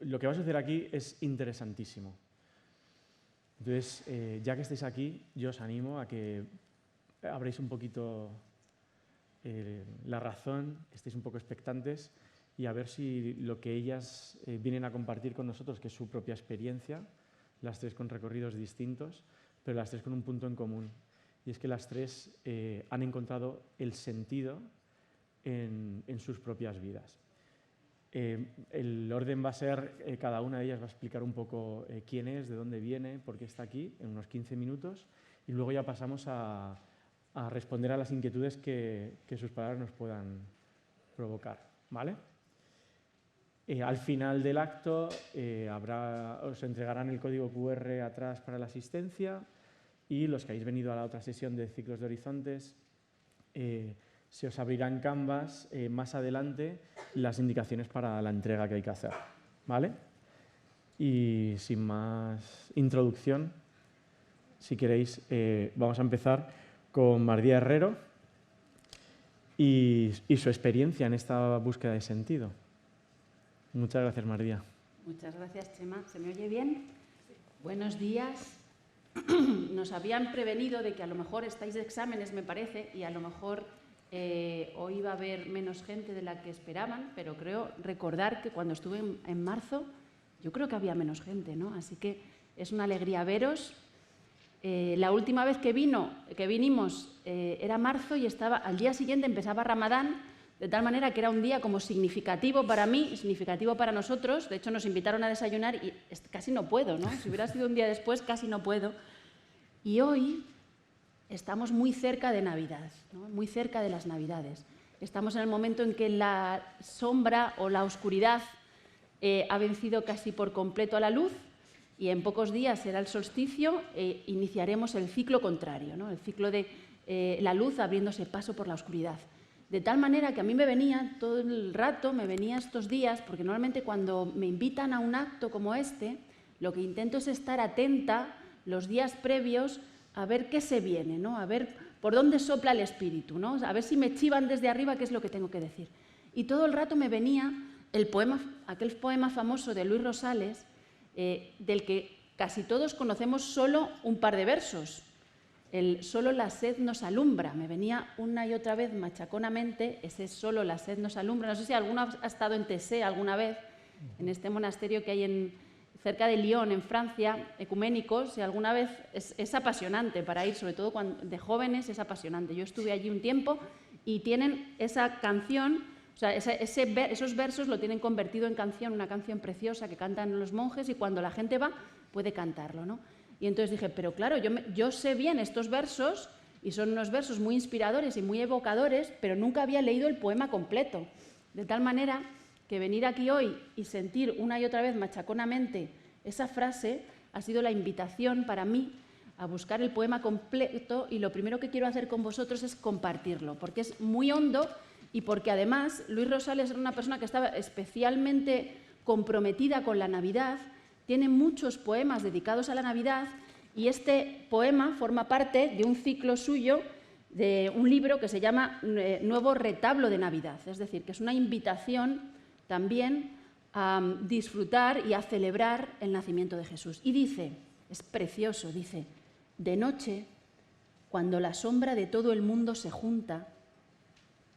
lo que va a suceder aquí es interesantísimo. Entonces, ya que estáis aquí, yo os animo a que abréis un poquito la razón, estéis un poco expectantes y a ver si lo que ellas vienen a compartir con nosotros, que es su propia experiencia, las tres con recorridos distintos, pero las tres con un punto en común. Y es que las tres han encontrado el sentido en sus propias vidas. El orden va a ser, cada una de ellas va a explicar un poco quién es, de dónde viene, por qué está aquí, en unos 15 minutos, y luego ya pasamos a responder a las inquietudes que sus palabras nos puedan provocar, ¿vale? Al final del acto os entregarán el código QR atrás para la asistencia y los que habéis venido a la otra sesión de Ciclos de Horizontes se os abrirán Canvas más adelante las indicaciones para la entrega que hay que hacer, ¿vale? Y sin más introducción, si queréis, vamos a empezar con Mardía Herrero y su experiencia en esta búsqueda de sentido. Muchas gracias, Mardía. Muchas gracias, Chema. ¿Se me oye bien? Sí. Buenos días. Nos habían prevenido de que a lo mejor estáis de exámenes, me parece, y a lo mejor hoy va a haber menos gente de la que esperaban, pero creo recordar que cuando estuve en marzo, yo creo que había menos gente, ¿no? Así que es una alegría veros. La última vez que vinimos era marzo y al día siguiente empezaba Ramadán, de tal manera que era un día como significativo para mí, significativo para nosotros. De hecho, nos invitaron a desayunar y casi no puedo, ¿no? Si hubiera sido un día después, casi no puedo. Y hoy estamos muy cerca de Navidad, ¿no? Muy cerca de las Navidades. Estamos en el momento en que la sombra o la oscuridad ha vencido casi por completo a la luz y en pocos días será el solsticio e iniciaremos el ciclo contrario, ¿no? El ciclo de la luz abriéndose paso por la oscuridad. De tal manera que a mí me venía todo el rato, me venía estos días, porque normalmente cuando me invitan a un acto como este, lo que intento es estar atenta los días previos a ver qué se viene, ¿no? A ver por dónde sopla el espíritu, ¿no? A ver si me chivan desde arriba qué es lo que tengo que decir. Y todo el rato me venía aquel poema famoso de Luis Rosales, del que casi todos conocemos solo un par de versos. Solo la sed nos alumbra. Me venía una y otra vez machaconamente ese solo la sed nos alumbra. No sé si alguno ha estado en Tessé alguna vez, en este monasterio que hay cerca de Lyon, en Francia, ecuménico. Si alguna vez es apasionante para ir, sobre todo de jóvenes, es apasionante. Yo estuve allí un tiempo y tienen esa canción, o sea, esos versos lo tienen convertido en canción, una canción preciosa que cantan los monjes y cuando la gente va puede cantarlo, ¿no? Y entonces dije, pero claro, yo sé bien estos versos y son unos versos muy inspiradores y muy evocadores, pero nunca había leído el poema completo. De tal manera que venir aquí hoy y sentir una y otra vez machaconamente esa frase ha sido la invitación para mí a buscar el poema completo y lo primero que quiero hacer con vosotros es compartirlo, porque es muy hondo y porque además Luis Rosales era una persona que estaba especialmente comprometida con la Navidad. Tiene muchos poemas dedicados a la Navidad y este poema forma parte de un ciclo suyo, de un libro que se llama Nuevo Retablo de Navidad. Es decir, que es una invitación también a disfrutar y a celebrar el nacimiento de Jesús. Y dice, es precioso, dice, de noche, cuando la sombra de todo el mundo se junta,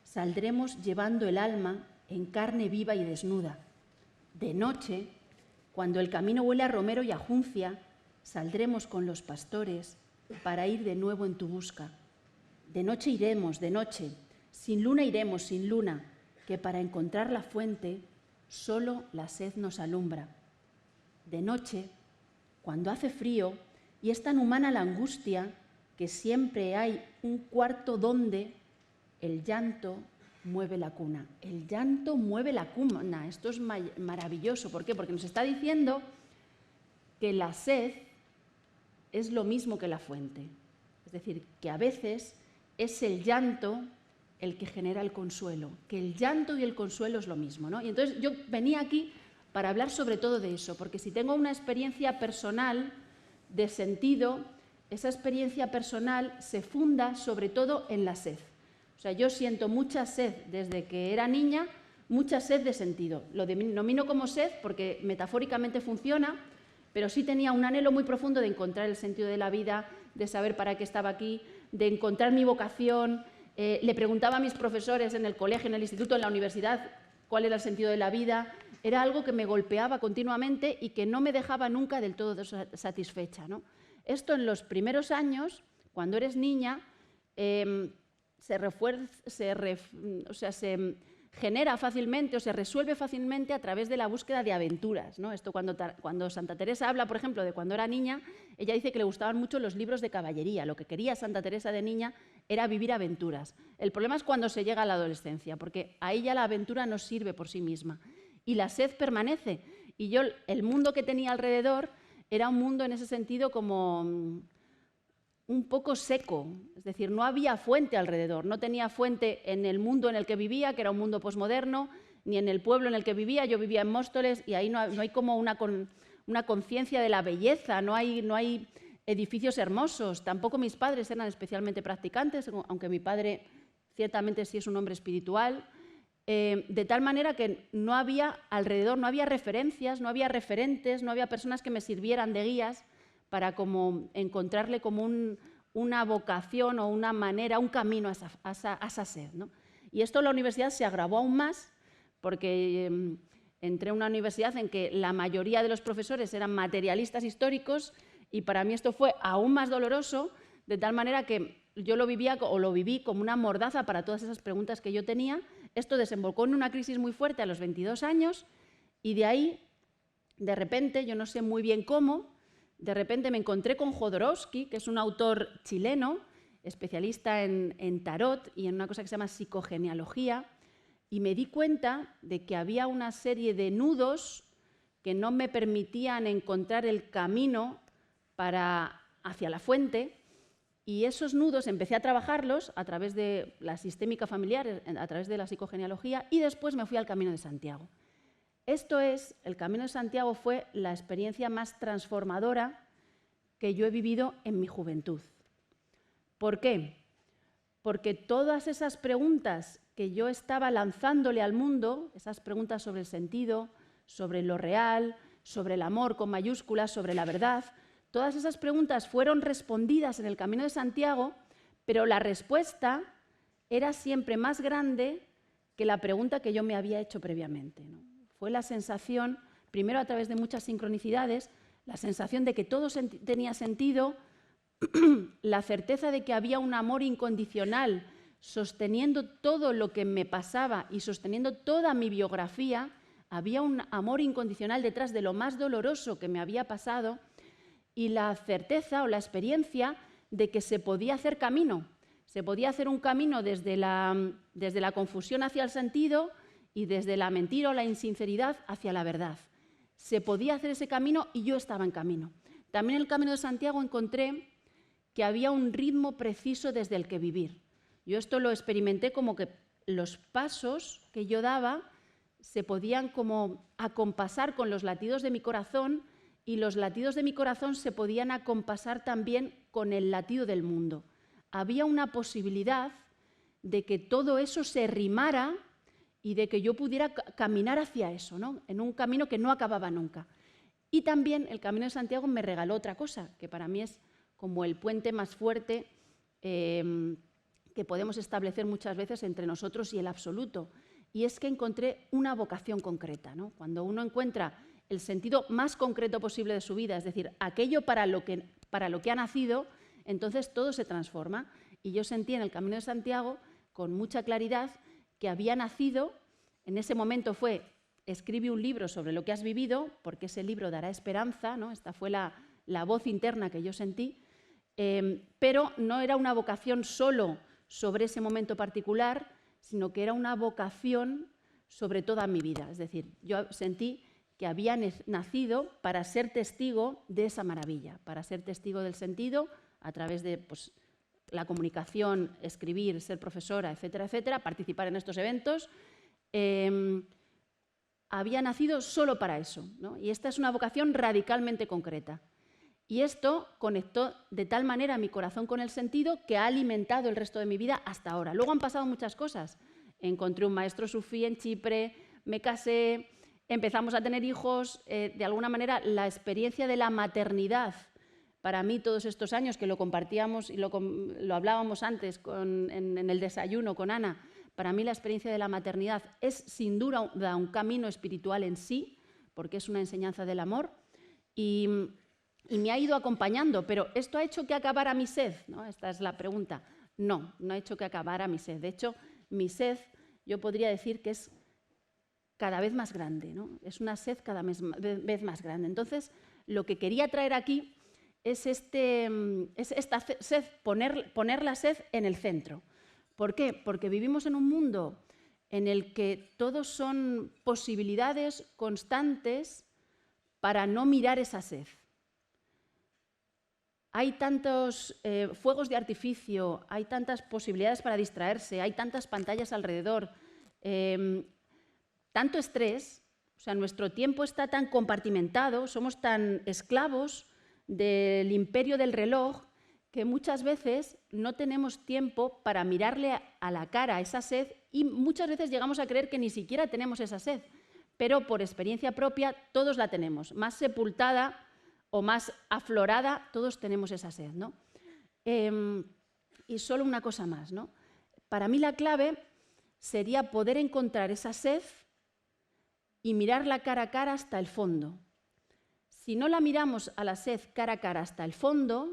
saldremos llevando el alma en carne viva y desnuda. De noche, cuando el camino huele a romero y a juncia, saldremos con los pastores para ir de nuevo en tu busca. De noche iremos, de noche, sin luna iremos, sin luna, que para encontrar la fuente solo la sed nos alumbra. De noche, cuando hace frío y es tan humana la angustia que siempre hay un cuarto donde el llanto mueve la cuna. El llanto mueve la cuna. Esto es maravilloso. ¿Por qué? Porque nos está diciendo que la sed es lo mismo que la fuente. Es decir, que a veces es el llanto el que genera el consuelo, que el llanto y el consuelo es lo mismo, ¿no? Y entonces yo venía aquí para hablar sobre todo de eso, porque si tengo una experiencia personal de sentido, esa experiencia personal se funda sobre todo en la sed. O sea, yo siento mucha sed desde que era niña mucha sed de sentido. Lo denomino como sed porque metafóricamente funciona, pero sí tenía un anhelo muy profundo de encontrar el sentido de la vida, de saber para qué estaba aquí, de encontrar mi vocación. Le preguntaba a mis profesores en el colegio, en el instituto, en la universidad, cuál era el sentido de la vida. Era algo que me golpeaba continuamente y que no me dejaba nunca del todo satisfecha, ¿no? Esto en los primeros años, cuando eres niña, se genera fácilmente o se resuelve fácilmente a través de la búsqueda de aventuras, ¿no? Esto cuando Santa Teresa habla, por ejemplo, de cuando era niña, ella dice que le gustaban mucho los libros de caballería. Lo que quería Santa Teresa de niña era vivir aventuras. El problema es cuando se llega a la adolescencia, porque ahí ya la aventura no sirve por sí misma y la sed permanece. Y yo, el mundo que tenía alrededor era un mundo en ese sentido como un poco seco, es decir, no había fuente alrededor, no tenía fuente en el mundo en el que vivía, que era un mundo posmoderno, ni en el pueblo en el que vivía. Yo vivía en Móstoles y ahí no hay como una conciencia de la belleza, no hay edificios hermosos. Tampoco mis padres eran especialmente practicantes, aunque mi padre ciertamente sí es un hombre espiritual, de tal manera que no había alrededor, no había referencias, no había referentes, no había personas que me sirvieran de guías para como encontrarle como una vocación o una manera, un camino a esa sed, ¿no? Y esto en la universidad se agravó aún más porque entré a una universidad en que la mayoría de los profesores eran materialistas históricos y para mí esto fue aún más doloroso, de tal manera que yo lo viví como una mordaza para todas esas preguntas que yo tenía. Esto desembocó en una crisis muy fuerte a los 22 años y de ahí, de repente, yo no sé muy bien cómo, de repente me encontré con Jodorowsky, que es un autor chileno, especialista en tarot y en una cosa que se llama psicogenealogía, y me di cuenta de que había una serie de nudos que no me permitían encontrar el camino hacia la fuente, y esos nudos empecé a trabajarlos a través de la sistémica familiar, a través de la psicogenealogía, y después me fui al Camino de Santiago. El Camino de Santiago fue la experiencia más transformadora que yo he vivido en mi juventud. ¿Por qué? Porque todas esas preguntas que yo estaba lanzándole al mundo, esas preguntas sobre el sentido, sobre lo real, sobre el amor con mayúsculas, sobre la verdad, todas esas preguntas fueron respondidas en el Camino de Santiago, pero la respuesta era siempre más grande que la pregunta que yo me había hecho previamente, ¿no? Fue la sensación, primero a través de muchas sincronicidades, la sensación de que todo tenía sentido, la certeza de que había un amor incondicional sosteniendo todo lo que me pasaba y sosteniendo toda mi biografía. Había un amor incondicional detrás de lo más doloroso que me había pasado y la certeza o la experiencia de que se podía hacer camino. Se podía hacer un camino desde la confusión hacia el sentido y desde la mentira o la insinceridad hacia la verdad. Se podía hacer ese camino y yo estaba en camino. También en el Camino de Santiago encontré que había un ritmo preciso desde el que vivir. Yo esto lo experimenté como que los pasos que yo daba se podían como acompasar con los latidos de mi corazón y los latidos de mi corazón se podían acompasar también con el latido del mundo. Había una posibilidad de que todo eso se rimara y de que yo pudiera caminar hacia eso, ¿no? En un camino que no acababa nunca. Y también el Camino de Santiago me regaló otra cosa, que para mí es como el puente más fuerte que podemos establecer muchas veces entre nosotros y el absoluto. Y es que encontré una vocación concreta, ¿no? Cuando uno encuentra el sentido más concreto posible de su vida, es decir, aquello para lo que ha nacido, entonces todo se transforma. Y yo sentí en el Camino de Santiago con mucha claridad que había nacido, en ese momento escribe un libro sobre lo que has vivido, porque ese libro dará esperanza, ¿no? Esta fue la voz interna que yo sentí, pero no era una vocación solo sobre ese momento particular, sino que era una vocación sobre toda mi vida. Es decir, yo sentí que había nacido para ser testigo de esa maravilla, para ser testigo del sentido a través de la comunicación, escribir, ser profesora, etcétera, etcétera, participar en estos eventos. Había nacido solo para eso, ¿no? Y esta es una vocación radicalmente concreta. Y esto conectó de tal manera mi corazón con el sentido que ha alimentado el resto de mi vida hasta ahora. Luego han pasado muchas cosas. encontré un maestro sufí en Chipre, me casé, empezamos a tener hijos. De alguna manera, la experiencia de la maternidad, para mí todos estos años que lo compartíamos y lo hablábamos antes en el desayuno con Ana, para mí la experiencia de la maternidad es sin duda un camino espiritual en sí, porque es una enseñanza del amor, y me ha ido acompañando. Pero ¿esto ha hecho que acabara mi sed? ¿No? Esta es la pregunta. No, no ha hecho que acabara mi sed. De hecho, mi sed, yo podría decir que es cada vez más grande, ¿no? Es una sed cada vez más grande. Entonces, lo que quería traer aquí es esta sed, poner la sed en el centro. ¿Por qué? Porque vivimos en un mundo en el que todos son posibilidades constantes para no mirar esa sed. Hay tantos fuegos de artificio, hay tantas posibilidades para distraerse, hay tantas pantallas alrededor, tanto estrés, o sea, nuestro tiempo está tan compartimentado, somos tan esclavos del imperio del reloj, que muchas veces no tenemos tiempo para mirarle a la cara a esa sed, y muchas veces llegamos a creer que ni siquiera tenemos esa sed, pero por experiencia propia todos la tenemos, más sepultada o más aflorada, todos tenemos esa sed, ¿no? Y solo una cosa más, ¿no? Para mí la clave sería poder encontrar esa sed y mirarla cara a cara hasta el fondo. Si no la miramos a la sed cara a cara hasta el fondo,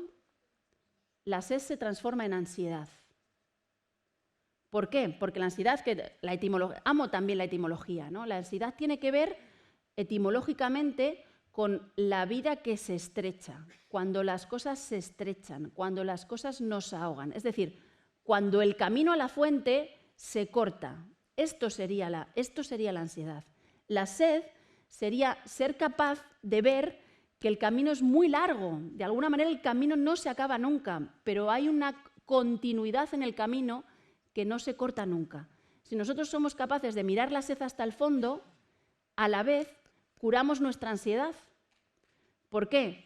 la sed se transforma en ansiedad. ¿Por qué? Porque la ansiedad, amo también la etimología, ¿no? La ansiedad tiene que ver etimológicamente con la vida que se estrecha, cuando las cosas se estrechan, cuando las cosas nos ahogan. Es decir, cuando el camino a la fuente se corta. Esto sería la ansiedad. La sed sería ser capaz de ver que el camino es muy largo. De alguna manera el camino no se acaba nunca, pero hay una continuidad en el camino que no se corta nunca. Si nosotros somos capaces de mirar la sed hasta el fondo, a la vez curamos nuestra ansiedad. ¿Por qué?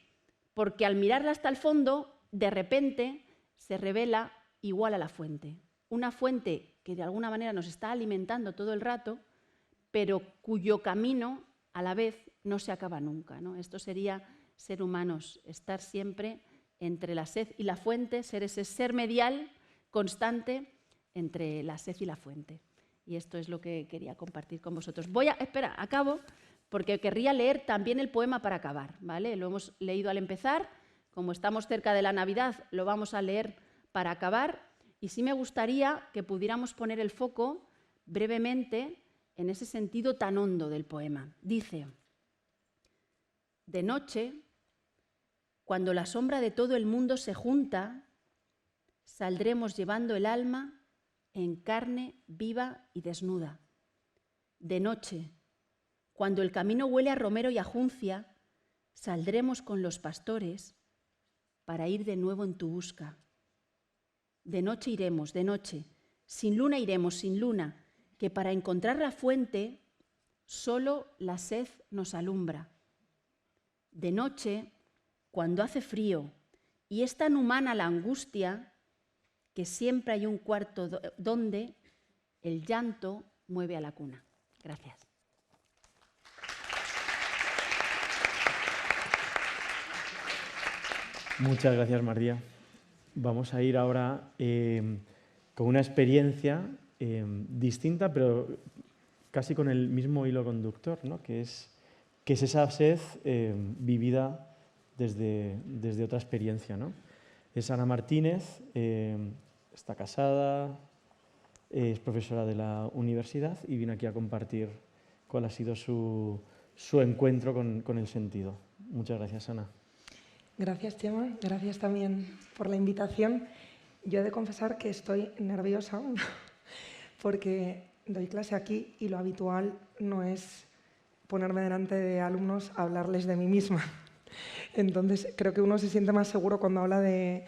Porque al mirarla hasta el fondo, de repente se revela igual a la fuente. Una fuente que de alguna manera nos está alimentando todo el rato, pero cuyo camino a la vez no se acaba nunca, ¿no? Esto sería ser humanos, estar siempre entre la sed y la fuente, ser ese ser medial constante entre la sed y la fuente. Y esto es lo que quería compartir con vosotros. Acabo, porque querría leer también el poema para acabar, ¿vale? Lo hemos leído al empezar, como estamos cerca de la Navidad, lo vamos a leer para acabar, y sí me gustaría que pudiéramos poner el foco brevemente en ese sentido tan hondo del poema. Dice: de noche, cuando la sombra de todo el mundo se junta, saldremos llevando el alma en carne viva y desnuda. De noche, cuando el camino huele a romero y a juncia, saldremos con los pastores para ir de nuevo en tu busca. De noche iremos, de noche, sin luna iremos, sin luna, que para encontrar la fuente solo la sed nos alumbra. De noche, cuando hace frío y es tan humana la angustia, que siempre hay un cuarto donde el llanto mueve a la cuna. Gracias. Muchas gracias, María. Vamos a ir ahora con una experiencia distinta, pero casi con el mismo hilo conductor, ¿no? que es esa sed vivida desde otra experiencia, ¿no? Es Ana Martínez, está casada, es profesora de la universidad y viene aquí a compartir cuál ha sido su encuentro con el sentido. Muchas gracias, Ana. Gracias, Chema. Gracias también por la invitación. Yo he de confesar que estoy nerviosa porque doy clase aquí y lo habitual no es ponerme delante de alumnos a hablarles de mí misma. Entonces, creo que uno se siente más seguro cuando habla de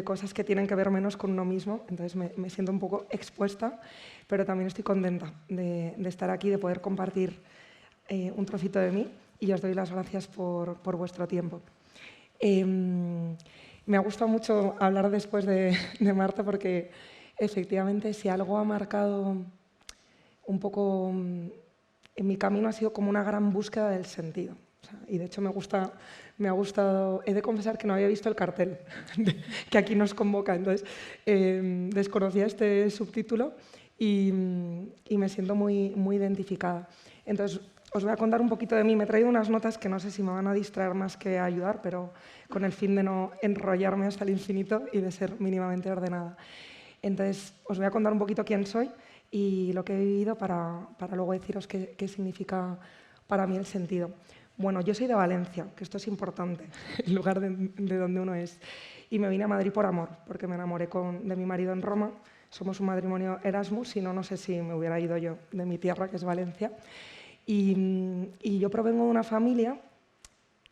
cosas que tienen que ver menos con uno mismo. Entonces, me siento un poco expuesta, pero también estoy contenta de estar aquí, de poder compartir un trocito de mí, y os doy las gracias por vuestro tiempo. Me ha gustado mucho hablar después de Marta, porque efectivamente si algo ha marcado un poco, en mi camino ha sido como una gran búsqueda del sentido. O sea, y de hecho me ha gustado, he de confesar que no había visto el cartel que aquí nos convoca, entonces desconocía este subtítulo y me siento muy, muy identificada. Entonces, os voy a contar un poquito de mí. Me he traído unas notas que no sé si me van a distraer más que ayudar, pero con el fin de no enrollarme hasta el infinito y de ser mínimamente ordenada. Entonces, os voy a contar un poquito quién soy y lo que he vivido para luego deciros qué significa para mí el sentido. Bueno, yo soy de Valencia, que esto es importante, el lugar de donde uno es. Y me vine a Madrid por amor, porque me enamoré de mi marido en Roma. Somos un matrimonio Erasmus, si no, no sé si me hubiera ido yo de mi tierra, que es Valencia. Y yo provengo de una familia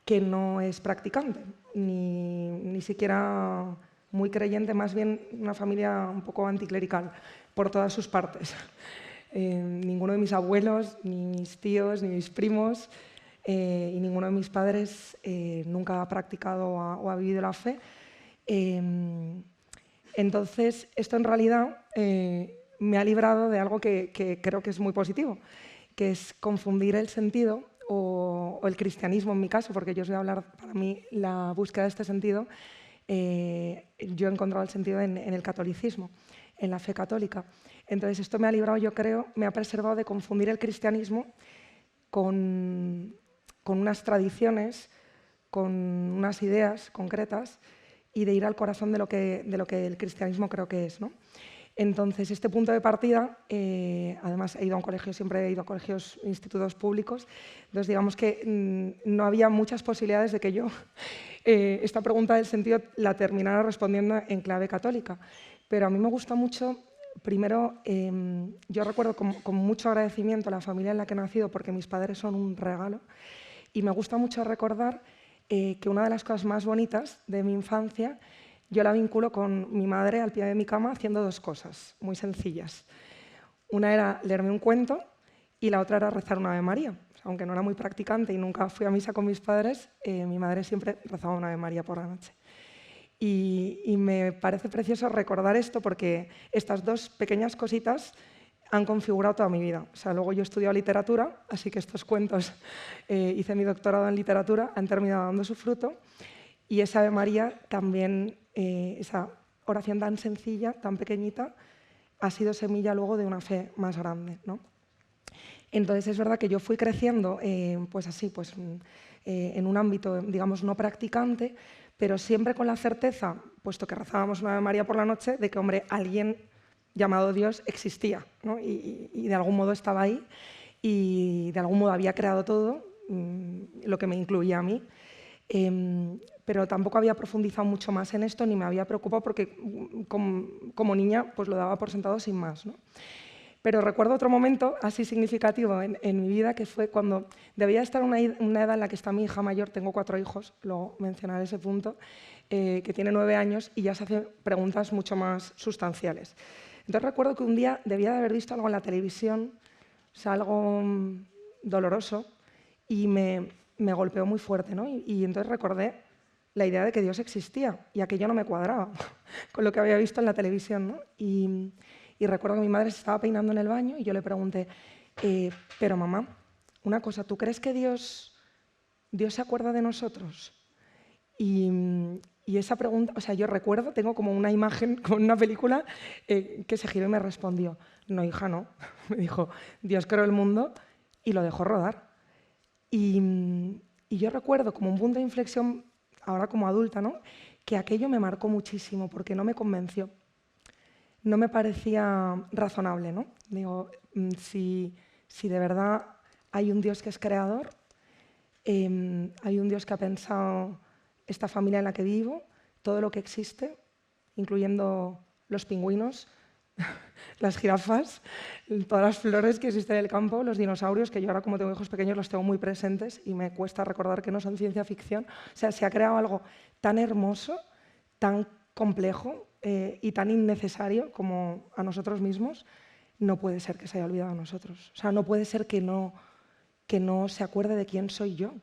que no es practicante, ni siquiera muy creyente, más bien una familia un poco anticlerical, por todas sus partes. Ninguno de mis abuelos, ni mis tíos, ni mis primos, y ninguno de mis padres nunca ha practicado o ha vivido la fe. Entonces, esto en realidad me ha librado de algo que creo que es muy positivo, que es confundir el sentido o el cristianismo en mi caso, porque yo os voy a hablar, para mí, la búsqueda de este sentido, yo he encontrado el sentido en el catolicismo, en la fe católica. Entonces, esto me ha librado, yo creo, me ha preservado de confundir el cristianismo con unas tradiciones, con unas ideas concretas y de ir al corazón de lo que el cristianismo creo que es, ¿no? Entonces, este punto de partida, además he ido a un colegio, siempre he ido a colegios, institutos públicos, entonces digamos que no había muchas posibilidades de que yo esta pregunta del sentido la terminara respondiendo en clave católica. Pero a mí me gusta mucho, primero, yo recuerdo con mucho agradecimiento a la familia en la que he nacido porque mis padres son un regalo y me gusta mucho recordar que una de las cosas más bonitas de mi infancia yo la vinculo con mi madre al pie de mi cama haciendo dos cosas muy sencillas. Una era leerme un cuento y la otra era rezar una Ave María. O sea, aunque no era muy practicante y nunca fui a misa con mis padres, mi madre siempre rezaba una Ave María por la noche. Y me parece precioso recordar esto porque estas dos pequeñas cositas han configurado toda mi vida. O sea, luego yo he estudiado literatura, así que estos cuentos, hice mi doctorado en literatura, han terminado dando su fruto. Y esa Ave María también, esa oración tan sencilla, tan pequeñita, ha sido semilla luego de una fe más grande, ¿no? Entonces es verdad que yo fui creciendo pues así, pues, en un ámbito, digamos, no practicante, pero siempre con la certeza, puesto que rezábamos una Ave María por la noche, de que, hombre, alguien llamado Dios existía, ¿no? Y de algún modo estaba ahí y de algún modo había creado todo, lo que me incluía a mí. Pero tampoco había profundizado mucho más en esto ni me había preocupado porque como niña pues lo daba por sentado sin más, ¿no? Pero recuerdo otro momento así significativo en mi vida que fue cuando debía estar una edad en la que está mi hija mayor, tengo 4 hijos, luego mencionaré ese punto, que tiene 9 años y ya se hace preguntas mucho más sustanciales. Entonces recuerdo que un día debía de haber visto algo en la televisión, o sea, algo doloroso, y me golpeó muy fuerte, ¿no? Y entonces recordé la idea de que Dios existía y aquello no me cuadraba con lo que había visto en la televisión, ¿no? Y recuerdo que mi madre se estaba peinando en el baño y yo le pregunté, pero mamá, una cosa, ¿tú crees que Dios se acuerda de nosotros? Y esa pregunta, o sea, yo recuerdo, tengo como una imagen con una película que se giró y me respondió, no, hija, no. Me dijo, Dios creó el mundo y lo dejó rodar. Y yo recuerdo como un punto de inflexión, ahora como adulta, ¿no? Que aquello me marcó muchísimo porque no me convenció. No me parecía razonable, ¿no? Digo, si de verdad hay un Dios que es creador, hay un Dios que ha pensado esta familia en la que vivo, todo lo que existe, incluyendo los pingüinos, las jirafas, todas las flores que existen en el campo, los dinosaurios, que yo ahora como tengo hijos pequeños los tengo muy presentes y me cuesta recordar que no son ciencia ficción. O sea, se ha creado algo tan hermoso, tan complejo y tan innecesario como a nosotros mismos, no puede ser que se haya olvidado de nosotros. O sea, no puede ser que no se acuerde de quién soy yo,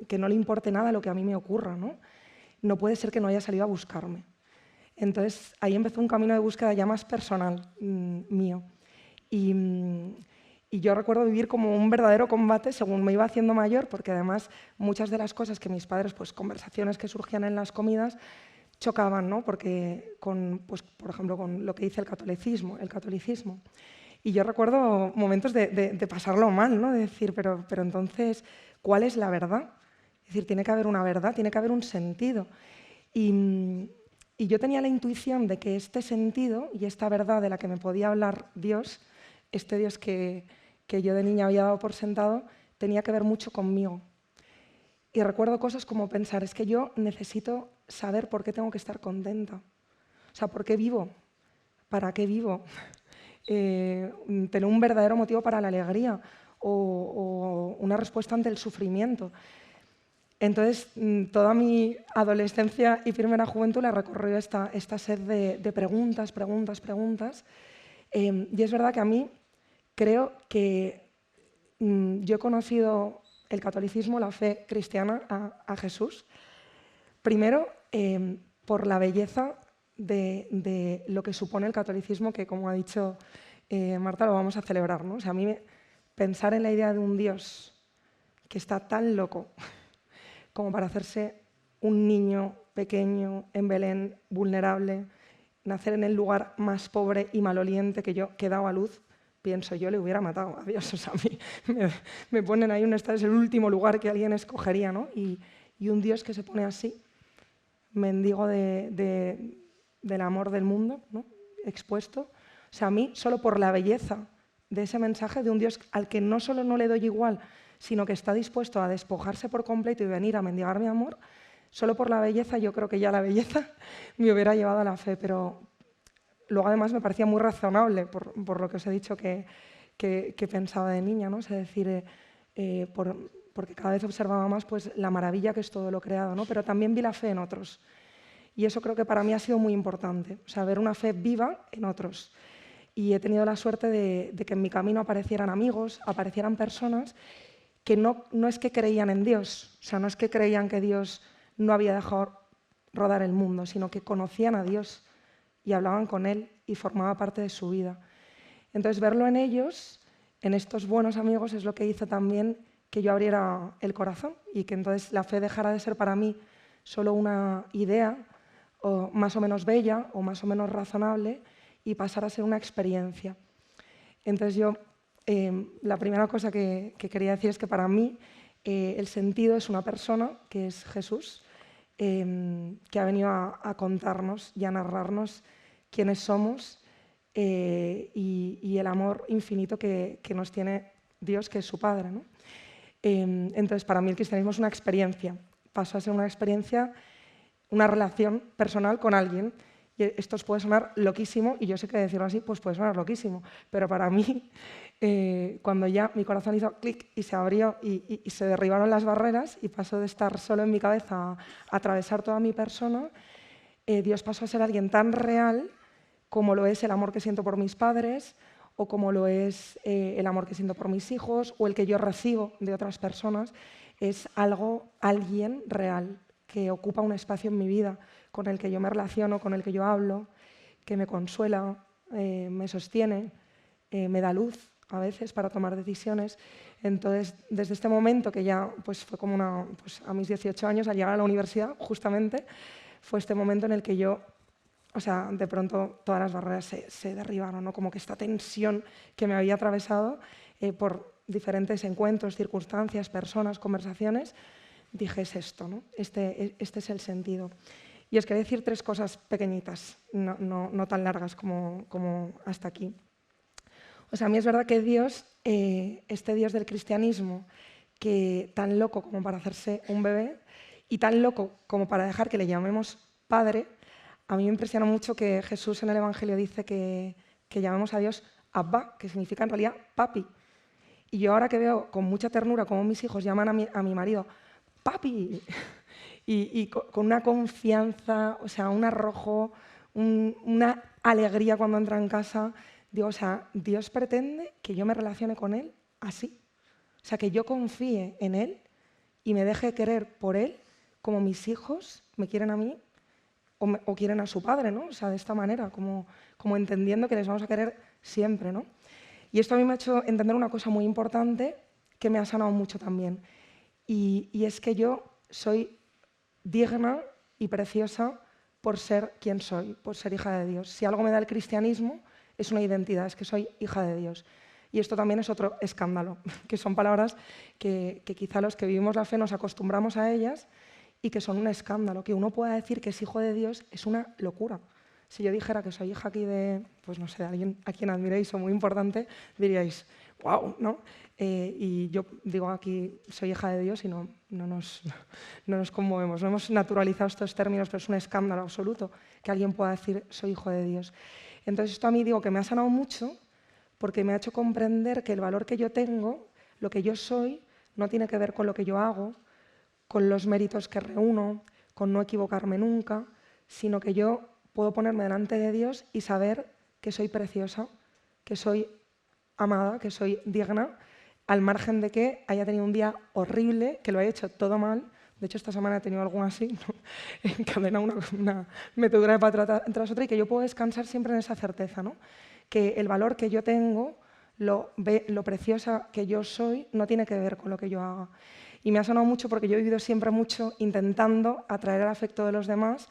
que no le importe nada lo que a mí me ocurra, ¿no? No puede ser que no haya salido a buscarme. Entonces, ahí empezó un camino de búsqueda ya más personal mío. Y Y yo recuerdo vivir como un verdadero combate según me iba haciendo mayor, porque además muchas de las cosas que mis padres, pues conversaciones que surgían en las comidas, chocaban, ¿no? Porque pues, por ejemplo, con lo que dice el catolicismo. Y yo recuerdo momentos de pasarlo mal, ¿no? De decir, pero entonces, ¿cuál es la verdad? Es decir, tiene que haber una verdad, tiene que haber un sentido. Y yo tenía la intuición de que este sentido y esta verdad de la que me podía hablar Dios, este Dios que yo de niña había dado por sentado, tenía que ver mucho conmigo. Y recuerdo cosas como pensar, es que yo necesito saber por qué tengo que estar contenta. O sea, ¿por qué vivo? ¿Para qué vivo? Tener un verdadero motivo para la alegría o una respuesta ante el sufrimiento. Entonces, toda mi adolescencia y primera juventud la recorrió esta sed de preguntas. Y es verdad que a mí creo que yo he conocido el catolicismo, la fe cristiana, a Jesús, primero por la belleza de lo que supone el catolicismo, que como ha dicho Marta, lo vamos a celebrar, ¿no? O sea, a mí pensar en la idea de un Dios que está tan loco como para hacerse un niño pequeño en Belén, vulnerable, nacer en el lugar más pobre y maloliente que yo, que he dado a luz, pienso, yo le hubiera matado a Dios. O sea, a mí me ponen ahí es el último lugar que alguien escogería, ¿no? Y un Dios que se pone así, mendigo del amor del mundo, ¿no? Expuesto. O sea, a mí, solo por la belleza de ese mensaje de un Dios al que no solo no le doy igual, sino que está dispuesto a despojarse por completo y venir a mendigar mi amor, solo por la belleza, yo creo que ya la belleza me hubiera llevado a la fe, pero luego además me parecía muy razonable, por lo que os he dicho que pensaba de niña, ¿no? Es decir, porque cada vez observaba más pues, la maravilla que es todo lo creado, ¿no? Pero también vi la fe en otros. Y eso creo que para mí ha sido muy importante, o sea, ver una fe viva en otros. Y he tenido la suerte de que en mi camino aparecieran amigos, aparecieran personas que no es que creían en Dios, o sea, no es que creían que Dios no había dejado rodar el mundo, sino que conocían a Dios y hablaban con Él y formaba parte de su vida. Entonces, verlo en ellos, en estos buenos amigos, es lo que hizo también que yo abriera el corazón y que entonces la fe dejara de ser para mí solo una idea o más o menos bella o más o menos razonable y pasara a ser una experiencia. Entonces yo, la primera cosa que quería decir es que para mí el sentido es una persona, que es Jesús, que ha venido a contarnos y a narrarnos quiénes somos y el amor infinito que nos tiene Dios, que es su Padre, ¿no? Entonces, para mí el cristianismo es una experiencia. Pasó a ser una experiencia, una relación personal con alguien. Y esto os puede sonar loquísimo, y yo sé que decirlo así pues puede sonar loquísimo, pero para mí, cuando ya mi corazón hizo clic y se abrió y se derribaron las barreras y pasó de estar solo en mi cabeza a atravesar toda mi persona, Dios pasó a ser alguien tan real como lo es el amor que siento por mis padres, o como lo es el amor que siento por mis hijos, o el que yo recibo de otras personas. Es alguien real, que ocupa un espacio en mi vida, con el que yo me relaciono, con el que yo hablo, que me consuela, me sostiene, me da luz a veces para tomar decisiones. Entonces, desde este momento, que ya pues, fue como a mis 18 años, al llegar a la universidad, justamente, fue este momento en el que yo, o sea, de pronto todas las barreras se derribaron, ¿no? Como que esta tensión que me había atravesado por diferentes encuentros, circunstancias, personas, conversaciones, dije, es esto, ¿no? Este es el sentido. Y os quería decir 3 cosas pequeñitas, no tan largas como hasta aquí. O sea, a mí es verdad que Dios, este Dios del cristianismo, que tan loco como para hacerse un bebé y tan loco como para dejar que le llamemos Padre, a mí me impresiona mucho que Jesús en el Evangelio dice que llamemos a Dios Abba, que significa en realidad papi. Y yo ahora que veo con mucha ternura cómo mis hijos llaman a mi marido papi, y con una confianza, o sea, un arrojo, una alegría cuando entra en casa, digo, o sea, Dios pretende que yo me relacione con Él así. O sea, que yo confíe en Él y me deje querer por Él como mis hijos me quieren a mí o quieren a su padre, ¿no? O sea, de esta manera, como entendiendo que les vamos a querer siempre, ¿no? Y esto a mí me ha hecho entender una cosa muy importante que me ha sanado mucho también. Y es que yo soy digna y preciosa por ser quien soy, por ser hija de Dios. Si algo me da el cristianismo, es una identidad, es que soy hija de Dios. Y esto también es otro escándalo, que son palabras que quizá los que vivimos la fe nos acostumbramos a ellas y que son un escándalo. Que uno pueda decir que es hijo de Dios es una locura. Si yo dijera que soy hija aquí de, pues no sé, de alguien a quien admiréis o muy importante, diríais, wow, ¿no? Y yo digo aquí, soy hija de Dios y no nos conmovemos. No hemos naturalizado estos términos, pero es un escándalo absoluto que alguien pueda decir, soy hijo de Dios. Entonces esto a mí digo que me ha sanado mucho porque me ha hecho comprender que el valor que yo tengo, lo que yo soy, no tiene que ver con lo que yo hago, con los méritos que reúno, con no equivocarme nunca, sino que yo puedo ponerme delante de Dios y saber que soy preciosa, que soy amada, que soy digna, al margen de que haya tenido un día horrible, que lo haya hecho todo mal. De hecho, esta semana he tenido algo así, ¿no? Encadena una metedura de pata tras otra, y que yo puedo descansar siempre en esa certeza, ¿no? Que el valor que yo tengo, lo preciosa que yo soy, no tiene que ver con lo que yo haga. Y me ha sonado mucho porque yo he vivido siempre mucho intentando atraer el afecto de los demás,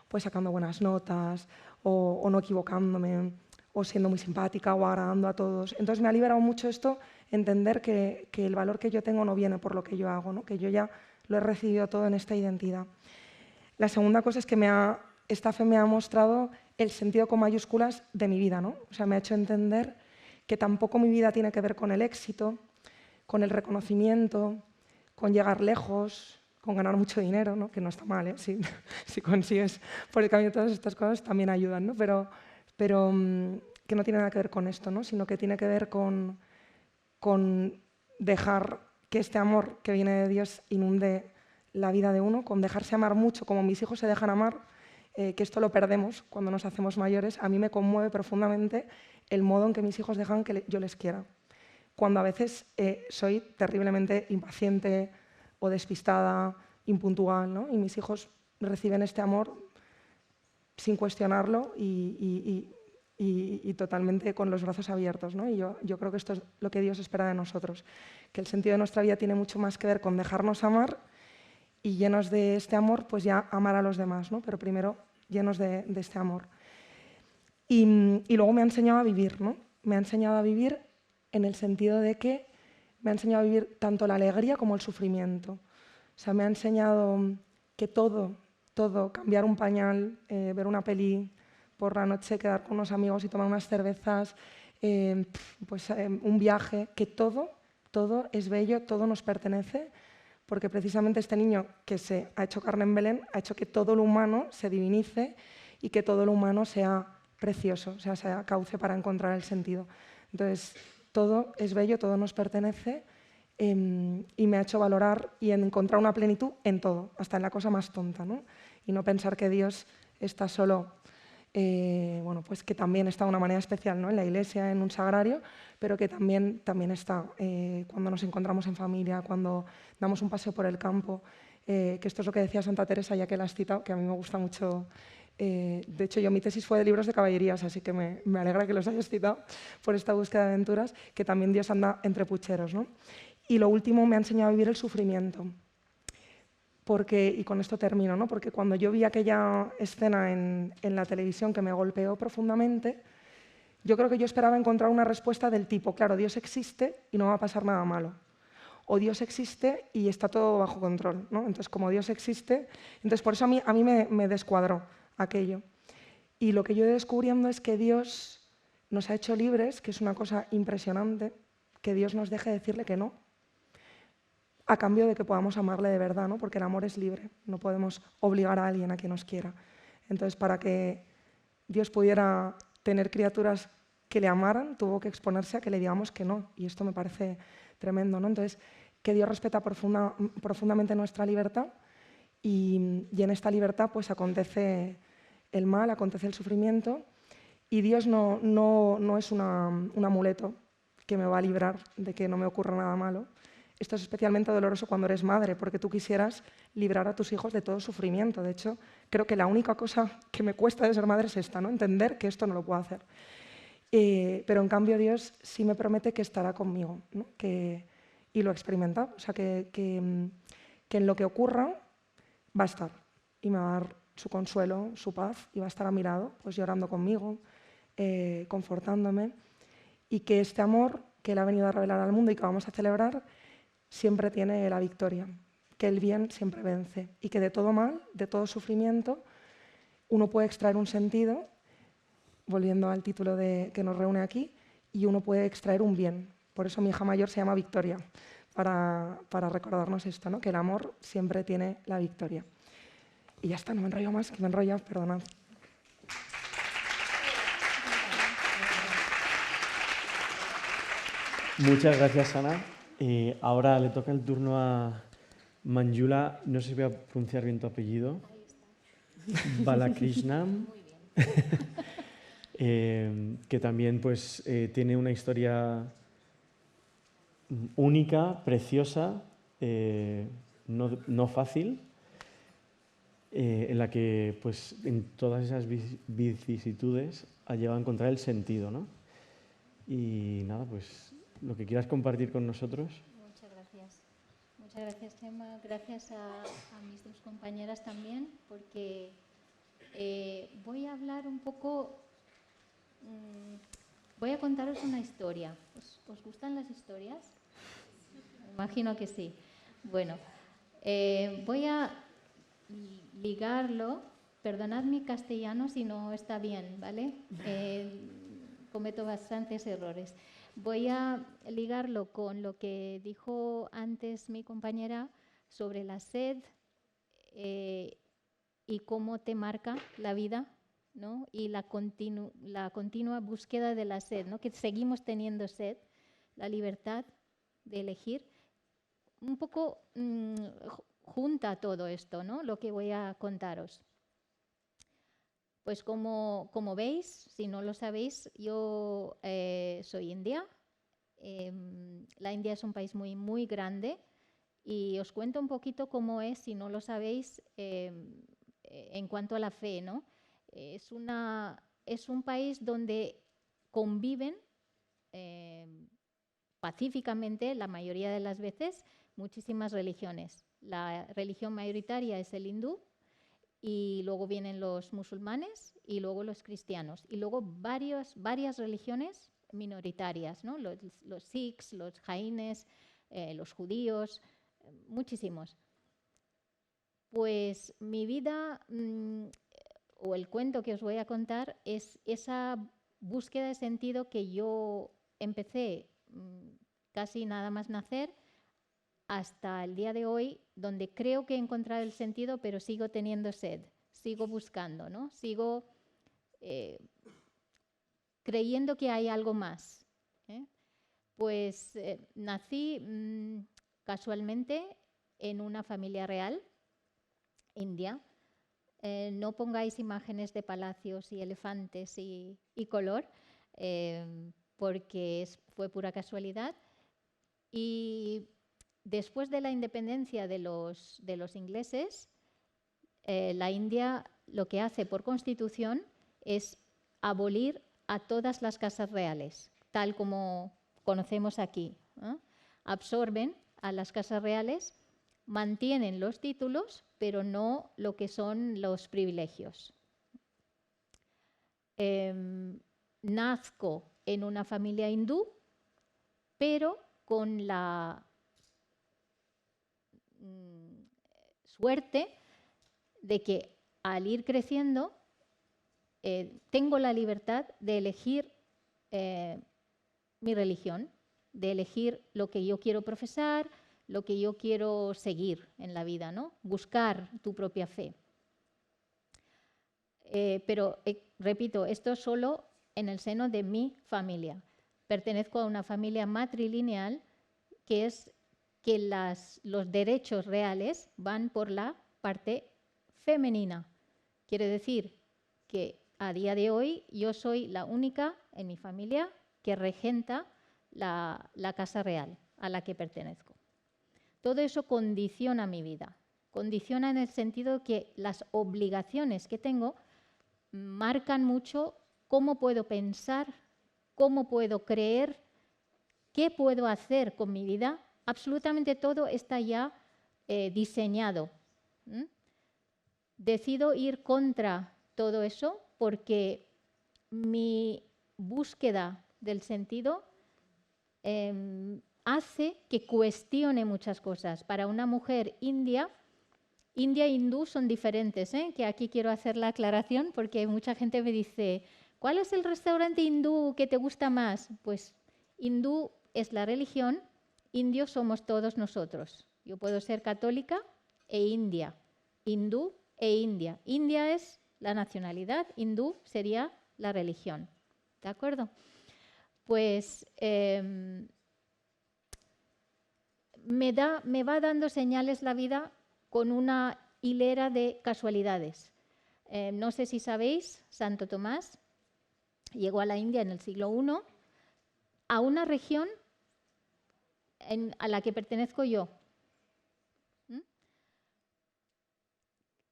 pues sacando buenas notas, o no equivocándome, o siendo muy simpática, o agradando a todos. Entonces me ha liberado mucho esto, entender que el valor que yo tengo no viene por lo que yo hago, ¿no? Que yo ya lo he recibido todo en esta identidad. La segunda cosa es que esta fe me ha mostrado el sentido con mayúsculas de mi vida, ¿no? O sea, me ha hecho entender que tampoco mi vida tiene que ver con el éxito, con el reconocimiento, con llegar lejos, con ganar mucho dinero, ¿no? Que no está mal, ¿eh? Si consigues por el camino todas estas cosas también ayudan, ¿no? Pero que no tiene nada que ver con esto, ¿no? Sino que tiene que ver con dejar que este amor que viene de Dios inunde la vida de uno, con dejarse amar mucho, como mis hijos se dejan amar, que esto lo perdemos cuando nos hacemos mayores. A mí me conmueve profundamente el modo en que mis hijos dejan que yo les quiera. Cuando a veces soy terriblemente impaciente o despistada, impuntual, ¿no? Y mis hijos reciben este amor sin cuestionarlo y totalmente con los brazos abiertos, ¿no? Y yo creo que esto es lo que Dios espera de nosotros, que el sentido de nuestra vida tiene mucho más que ver con dejarnos amar y llenos de este amor, pues ya amar a los demás, ¿no? Pero primero llenos de este amor. Y luego me ha enseñado a vivir, ¿no? Me ha enseñado a vivir en el sentido de que me ha enseñado a vivir tanto la alegría como el sufrimiento. O sea, me ha enseñado que todo, cambiar un pañal, ver una peli por la noche, quedar con unos amigos y tomar unas cervezas, un viaje, que todo es bello, todo nos pertenece, porque precisamente este niño que se ha hecho carne en Belén ha hecho que todo lo humano se divinice y que todo lo humano sea precioso, o sea, sea cauce para encontrar el sentido. Entonces, todo es bello, todo nos pertenece, y me ha hecho valorar y encontrar una plenitud en todo, hasta en la cosa más tonta, ¿no? Y no pensar que Dios está solo, pues que también está de una manera especial, ¿no? En la iglesia, en un sagrario, pero que también está cuando nos encontramos en familia, cuando damos un paseo por el campo, que esto es lo que decía Santa Teresa, ya que la has citado, que a mí me gusta mucho. De hecho, mi tesis fue de libros de caballerías, así que me alegra que los hayas citado por esta búsqueda de aventuras, que también Dios anda entre pucheros, ¿no? Y lo último, me ha enseñado a vivir el sufrimiento. Y con esto termino, ¿no? Porque cuando yo vi aquella escena en la televisión que me golpeó profundamente, yo creo que yo esperaba encontrar una respuesta del tipo, claro, Dios existe y no va a pasar nada malo. O Dios existe y está todo bajo control, ¿no? Entonces, como Dios existe, entonces por eso a mí me descuadró aquello. Y lo que yo he ido descubriendo es que Dios nos ha hecho libres, que es una cosa impresionante, que Dios nos deje decirle que no, a cambio de que podamos amarle de verdad, ¿no? Porque el amor es libre, no podemos obligar a alguien a que nos quiera. Entonces, para que Dios pudiera tener criaturas que le amaran, tuvo que exponerse a que le digamos que no, y esto me parece tremendo, ¿no? Entonces, que Dios respeta profundamente nuestra libertad, y en esta libertad pues acontece el mal, acontece el sufrimiento, y Dios no es un amuleto que me va a librar de que no me ocurra nada malo. Esto es especialmente doloroso cuando eres madre, porque tú quisieras librar a tus hijos de todo sufrimiento. De hecho, creo que la única cosa que me cuesta de ser madre es esta, ¿no? Entender que esto no lo puedo hacer. Pero en cambio Dios sí me promete que estará conmigo, ¿no? Y lo he experimentado, o sea, que en lo que ocurra va a estar y me va a dar su consuelo, su paz, y va a estar a mi lado, pues llorando conmigo, confortándome, y que este amor que Él ha venido a revelar al mundo y que vamos a celebrar siempre tiene la victoria, que el bien siempre vence y que de todo mal, de todo sufrimiento, uno puede extraer un sentido, volviendo al título que nos reúne aquí, y uno puede extraer un bien. Por eso mi hija mayor se llama Victoria, para recordarnos esto, ¿no? Que el amor siempre tiene la victoria. Y ya está, no me enrollo más, que me he enrollado, perdonad. Muchas gracias, Ana. Ahora le toca el turno a Manjula, no sé si voy a pronunciar bien tu apellido. Balakrishnam. Que también pues, tiene una historia única, preciosa, no fácil, en la que pues, en todas esas vicisitudes ha llegado a encontrar el sentido, ¿no? Y nada, pues lo que quieras compartir con nosotros. Muchas gracias. Muchas gracias, Gemma. Gracias a mis dos compañeras también, porque voy a hablar un poco, voy a contaros una historia. ¿Os gustan las historias? Imagino que sí. Bueno, voy a ligarlo, perdonad mi castellano si no está bien, ¿vale? Cometo bastantes errores. Voy a ligarlo con lo que dijo antes mi compañera sobre la sed y cómo te marca la vida, ¿no? Y la continua búsqueda de la sed, ¿no? Que seguimos teniendo sed, la libertad de elegir. Un poco junta todo esto, ¿no? Lo que voy a contaros. Pues como veis, si no lo sabéis, yo soy india. La India es un país muy, muy grande y os cuento un poquito cómo es, si no lo sabéis, en cuanto a la fe, ¿no? Es un país donde conviven pacíficamente, la mayoría de las veces, muchísimas religiones. La religión mayoritaria es el hindú, y luego vienen los musulmanes y luego los cristianos. Y luego varias religiones minoritarias, ¿no? Los sikhs, los jaines, los judíos, muchísimos. Pues mi vida, o el cuento que os voy a contar, es esa búsqueda de sentido que yo empecé casi nada más nacer, hasta el día de hoy, donde creo que he encontrado el sentido, pero sigo teniendo sed, sigo buscando, ¿no? Sigo creyendo que hay algo más. Pues nací casualmente en una familia real, india. No pongáis imágenes de palacios y elefantes y color, porque fue pura casualidad. Y después de la independencia de los ingleses, la India lo que hace por constitución es abolir a todas las casas reales, tal como conocemos aquí. Absorben a las casas reales, mantienen los títulos, pero no lo que son los privilegios. Nazco en una familia hindú, pero con la suerte de que al ir creciendo tengo la libertad de elegir mi religión, de elegir lo que yo quiero profesar, lo que yo quiero seguir en la vida, ¿no? Buscar tu propia fe. Pero, repito, esto solo en el seno de mi familia. Pertenezco a una familia matrilineal que es que los derechos reales van por la parte femenina. Quiere decir que a día de hoy yo soy la única en mi familia que regenta la casa real a la que pertenezco. Todo eso condiciona mi vida. Condiciona en el sentido que las obligaciones que tengo marcan mucho cómo puedo pensar cómo puedo creer, qué puedo hacer con mi vida, absolutamente todo está ya diseñado. Decido ir contra todo eso porque mi búsqueda del sentido hace que cuestione muchas cosas. Para una mujer india e hindú son diferentes, que aquí quiero hacer la aclaración porque mucha gente me dice, ¿cuál es el restaurante hindú que te gusta más? Pues hindú es la religión, indios somos todos nosotros. Yo puedo ser católica e india, hindú e india. India es la nacionalidad, hindú sería la religión. ¿De acuerdo? Pues me va dando señales la vida con una hilera de casualidades. No sé si sabéis, Santo Tomás llegó a la India en el siglo I, a una región a la que pertenezco yo.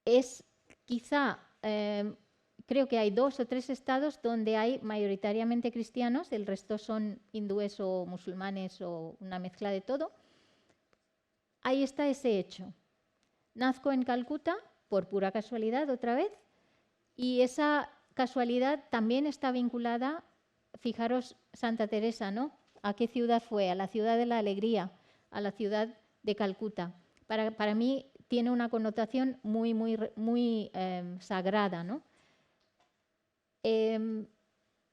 Es quizá, creo que hay 2 o 3 estados donde hay mayoritariamente cristianos, el resto son hindúes o musulmanes o una mezcla de todo. Ahí está ese hecho. Nazco en Calcuta por pura casualidad otra vez y esa casualidad también está vinculada, fijaros, Santa Teresa, ¿no? ¿A qué ciudad fue? A la ciudad de la alegría, a la ciudad de Calcuta. Para mí tiene una connotación muy sagrada, ¿no?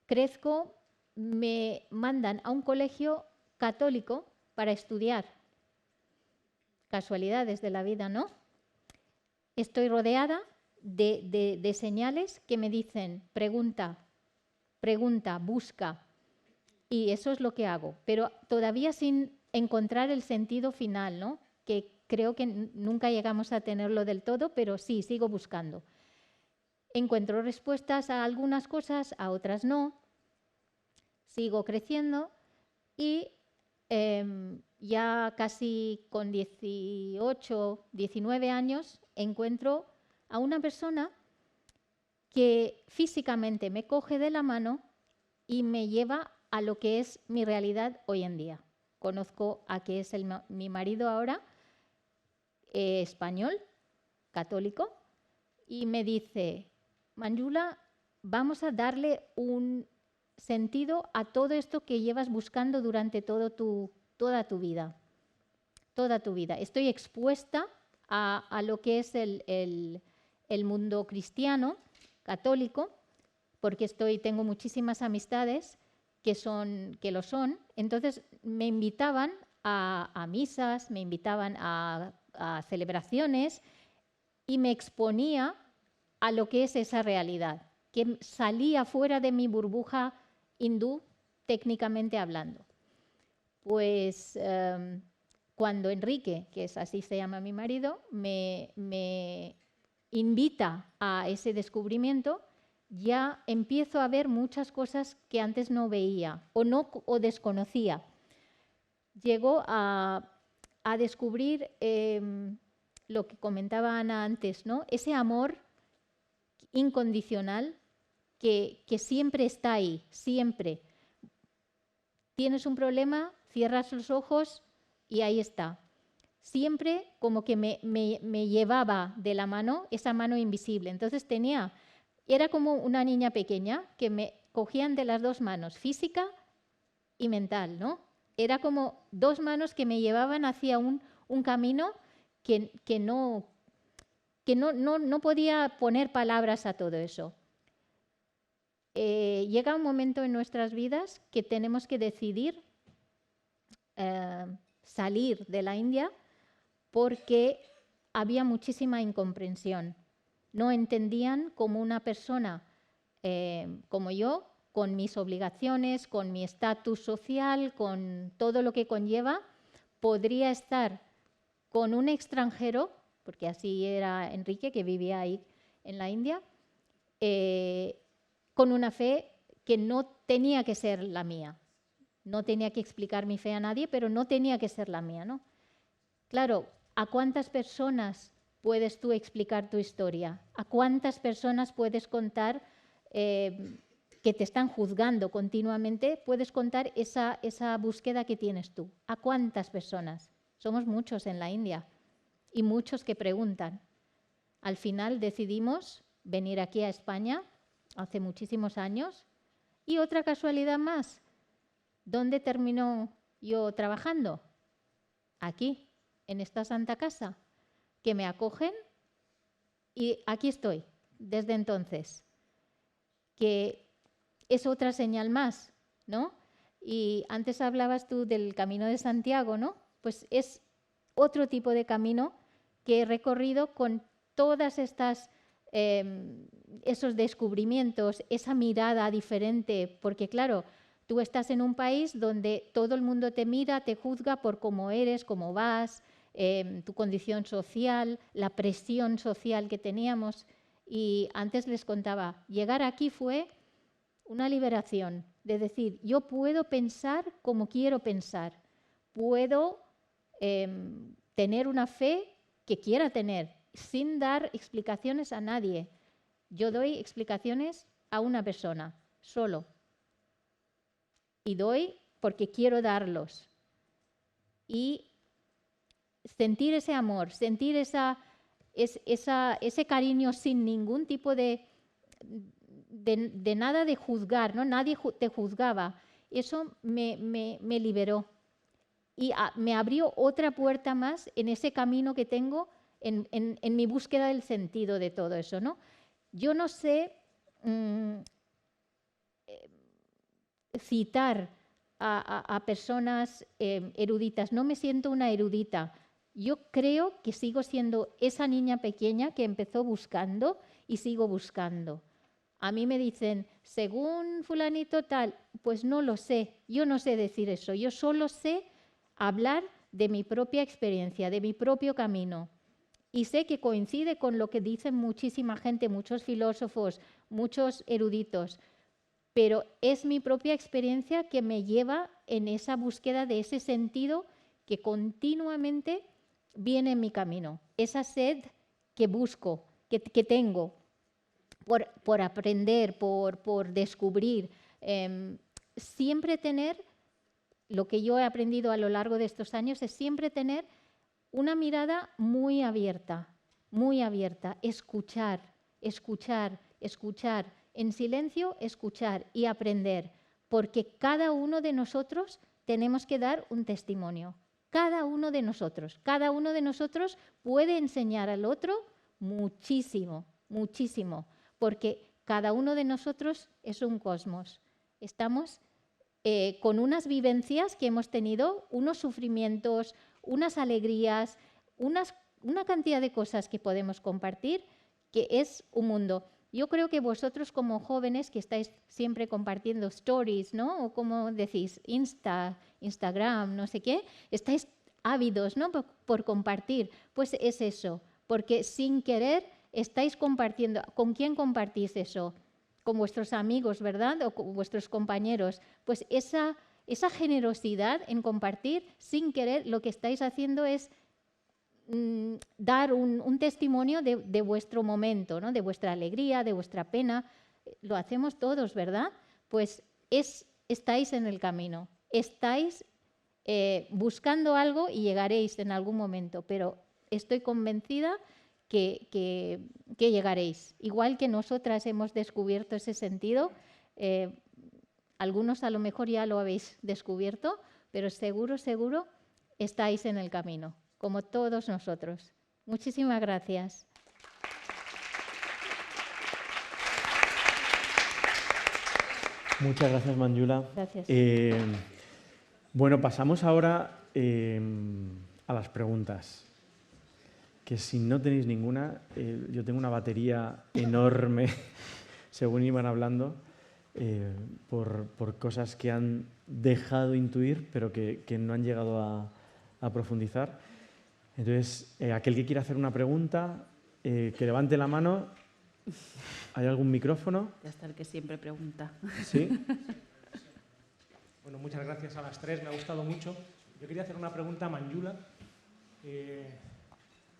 Crezco, me mandan a un colegio católico para estudiar. Casualidades de la vida, ¿no? Estoy rodeada de señales que me dicen, pregunta, busca. Y eso es lo que hago, pero todavía sin encontrar el sentido final, ¿no? Que creo que nunca llegamos a tenerlo del todo, pero sí, sigo buscando. Encuentro respuestas a algunas cosas, a otras no. Sigo creciendo y ya casi con 18, 19 años encuentro a una persona que físicamente me coge de la mano y me lleva a lo que es mi realidad hoy en día. Conozco a que es mi marido ahora, español, católico, y me dice, Manjula, vamos a darle un sentido a todo esto que llevas buscando durante toda tu vida. Toda tu vida. Estoy expuesta a lo que es el mundo cristiano, católico, porque tengo muchísimas amistades que lo son. Entonces me invitaban a misas, me invitaban a celebraciones y me exponía a lo que es esa realidad, que salía fuera de mi burbuja hindú, técnicamente hablando. Pues cuando Enrique, que es así se llama mi marido, me invita a ese descubrimiento, ya empiezo a ver muchas cosas que antes no veía o desconocía. Llego a descubrir lo que comentaba Ana antes, ¿no? Ese amor incondicional que siempre está ahí, siempre. Tienes un problema, cierras los ojos y ahí está. Siempre como que me llevaba de la mano, esa mano invisible. Entonces era como una niña pequeña que me cogían de las 2 manos, física y mental, ¿no? Era como 2 manos que me llevaban hacia un camino que no podía poner palabras a todo eso. Llega un momento en nuestras vidas que tenemos que decidir salir de la India porque había muchísima incomprensión. No entendían cómo una persona como yo, con mis obligaciones, con mi estatus social, con todo lo que conlleva, podría estar con un extranjero, porque así era Enrique, que vivía ahí en la India, con una fe que no tenía que ser la mía. No tenía que explicar mi fe a nadie, pero no tenía que ser la mía, ¿no? Claro, ¿a cuántas personas puedes tú explicar tu historia? ¿A cuántas personas puedes contar que te están juzgando continuamente, puedes contar esa búsqueda que tienes tú. ¿A cuántas personas? Somos muchos en la India y muchos que preguntan. Al final decidimos venir aquí a España hace muchísimos años y otra casualidad más. ¿Dónde terminó yo trabajando? Aquí, en esta santa casa, que me acogen y aquí estoy desde entonces. Que es otra señal más, ¿no? Y antes hablabas tú del Camino de Santiago, ¿no? Pues es otro tipo de camino que he recorrido con todas estas esos descubrimientos, esa mirada diferente, porque claro, tú estás en un país donde todo el mundo te mira, te juzga por cómo eres, cómo vas, tu condición social, la presión social que teníamos. Y antes les contaba, llegar aquí fue una liberación, de decir, yo puedo pensar como quiero pensar, puedo tener una fe que quiera tener, sin dar explicaciones a nadie. Yo doy explicaciones a una persona, solo. Y doy porque quiero darlos. Y sentir ese amor, sentir ese cariño sin ningún tipo de nada de juzgar, ¿no? Nadie te juzgaba. Eso me liberó y me abrió otra puerta más en ese camino que tengo en mi búsqueda del sentido de todo eso, ¿no? Yo no sé citar a personas eruditas, no me siento una erudita. Yo creo que sigo siendo esa niña pequeña que empezó buscando y sigo buscando. A mí me dicen, según fulanito tal, pues no lo sé, yo no sé decir eso, yo solo sé hablar de mi propia experiencia, de mi propio camino. Y sé que coincide con lo que dicen muchísima gente, muchos filósofos, muchos eruditos, pero es mi propia experiencia que me lleva en esa búsqueda de ese sentido que continuamente viene en mi camino, esa sed que busco, que tengo. Por aprender, por descubrir, siempre tener, lo que yo he aprendido a lo largo de estos años es siempre tener una mirada muy abierta, escuchar, en silencio escuchar y aprender, porque cada uno de nosotros tenemos que dar un testimonio, cada uno de nosotros puede enseñar al otro muchísimo, muchísimo. Porque cada uno de nosotros es un cosmos. Estamos con unas vivencias que hemos tenido, unos sufrimientos, unas alegrías, una cantidad de cosas que podemos compartir, que es un mundo. Yo creo que vosotros como jóvenes que estáis siempre compartiendo stories, ¿no? O como decís, Instagram, no sé qué, estáis ávidos, ¿no? por compartir. Pues es eso, porque sin querer estáis compartiendo. ¿Con quién compartís eso? Con vuestros amigos, ¿verdad? O con vuestros compañeros. Pues esa generosidad en compartir, sin querer, lo que estáis haciendo es dar un testimonio de vuestro momento, ¿no? De vuestra alegría, de vuestra pena. Lo hacemos todos, ¿verdad? Pues estáis en el camino. Estáis buscando algo y llegaréis en algún momento, pero estoy convencida que llegaréis. Igual que nosotras hemos descubierto ese sentido, algunos a lo mejor ya lo habéis descubierto, pero seguro estáis en el camino, como todos nosotros. Muchísimas gracias. Muchas gracias, Manjula. Gracias. Bueno, pasamos ahora a las preguntas. Que si no tenéis ninguna, yo tengo una batería enorme, según iban hablando, por cosas que han dejado intuir, pero que no han llegado a profundizar. Entonces, aquel que quiera hacer una pregunta, que levante la mano. ¿Hay algún micrófono? Ya está el que siempre pregunta. ¿Sí? Bueno, muchas gracias a las tres, me ha gustado mucho. Yo quería hacer una pregunta a Manjula.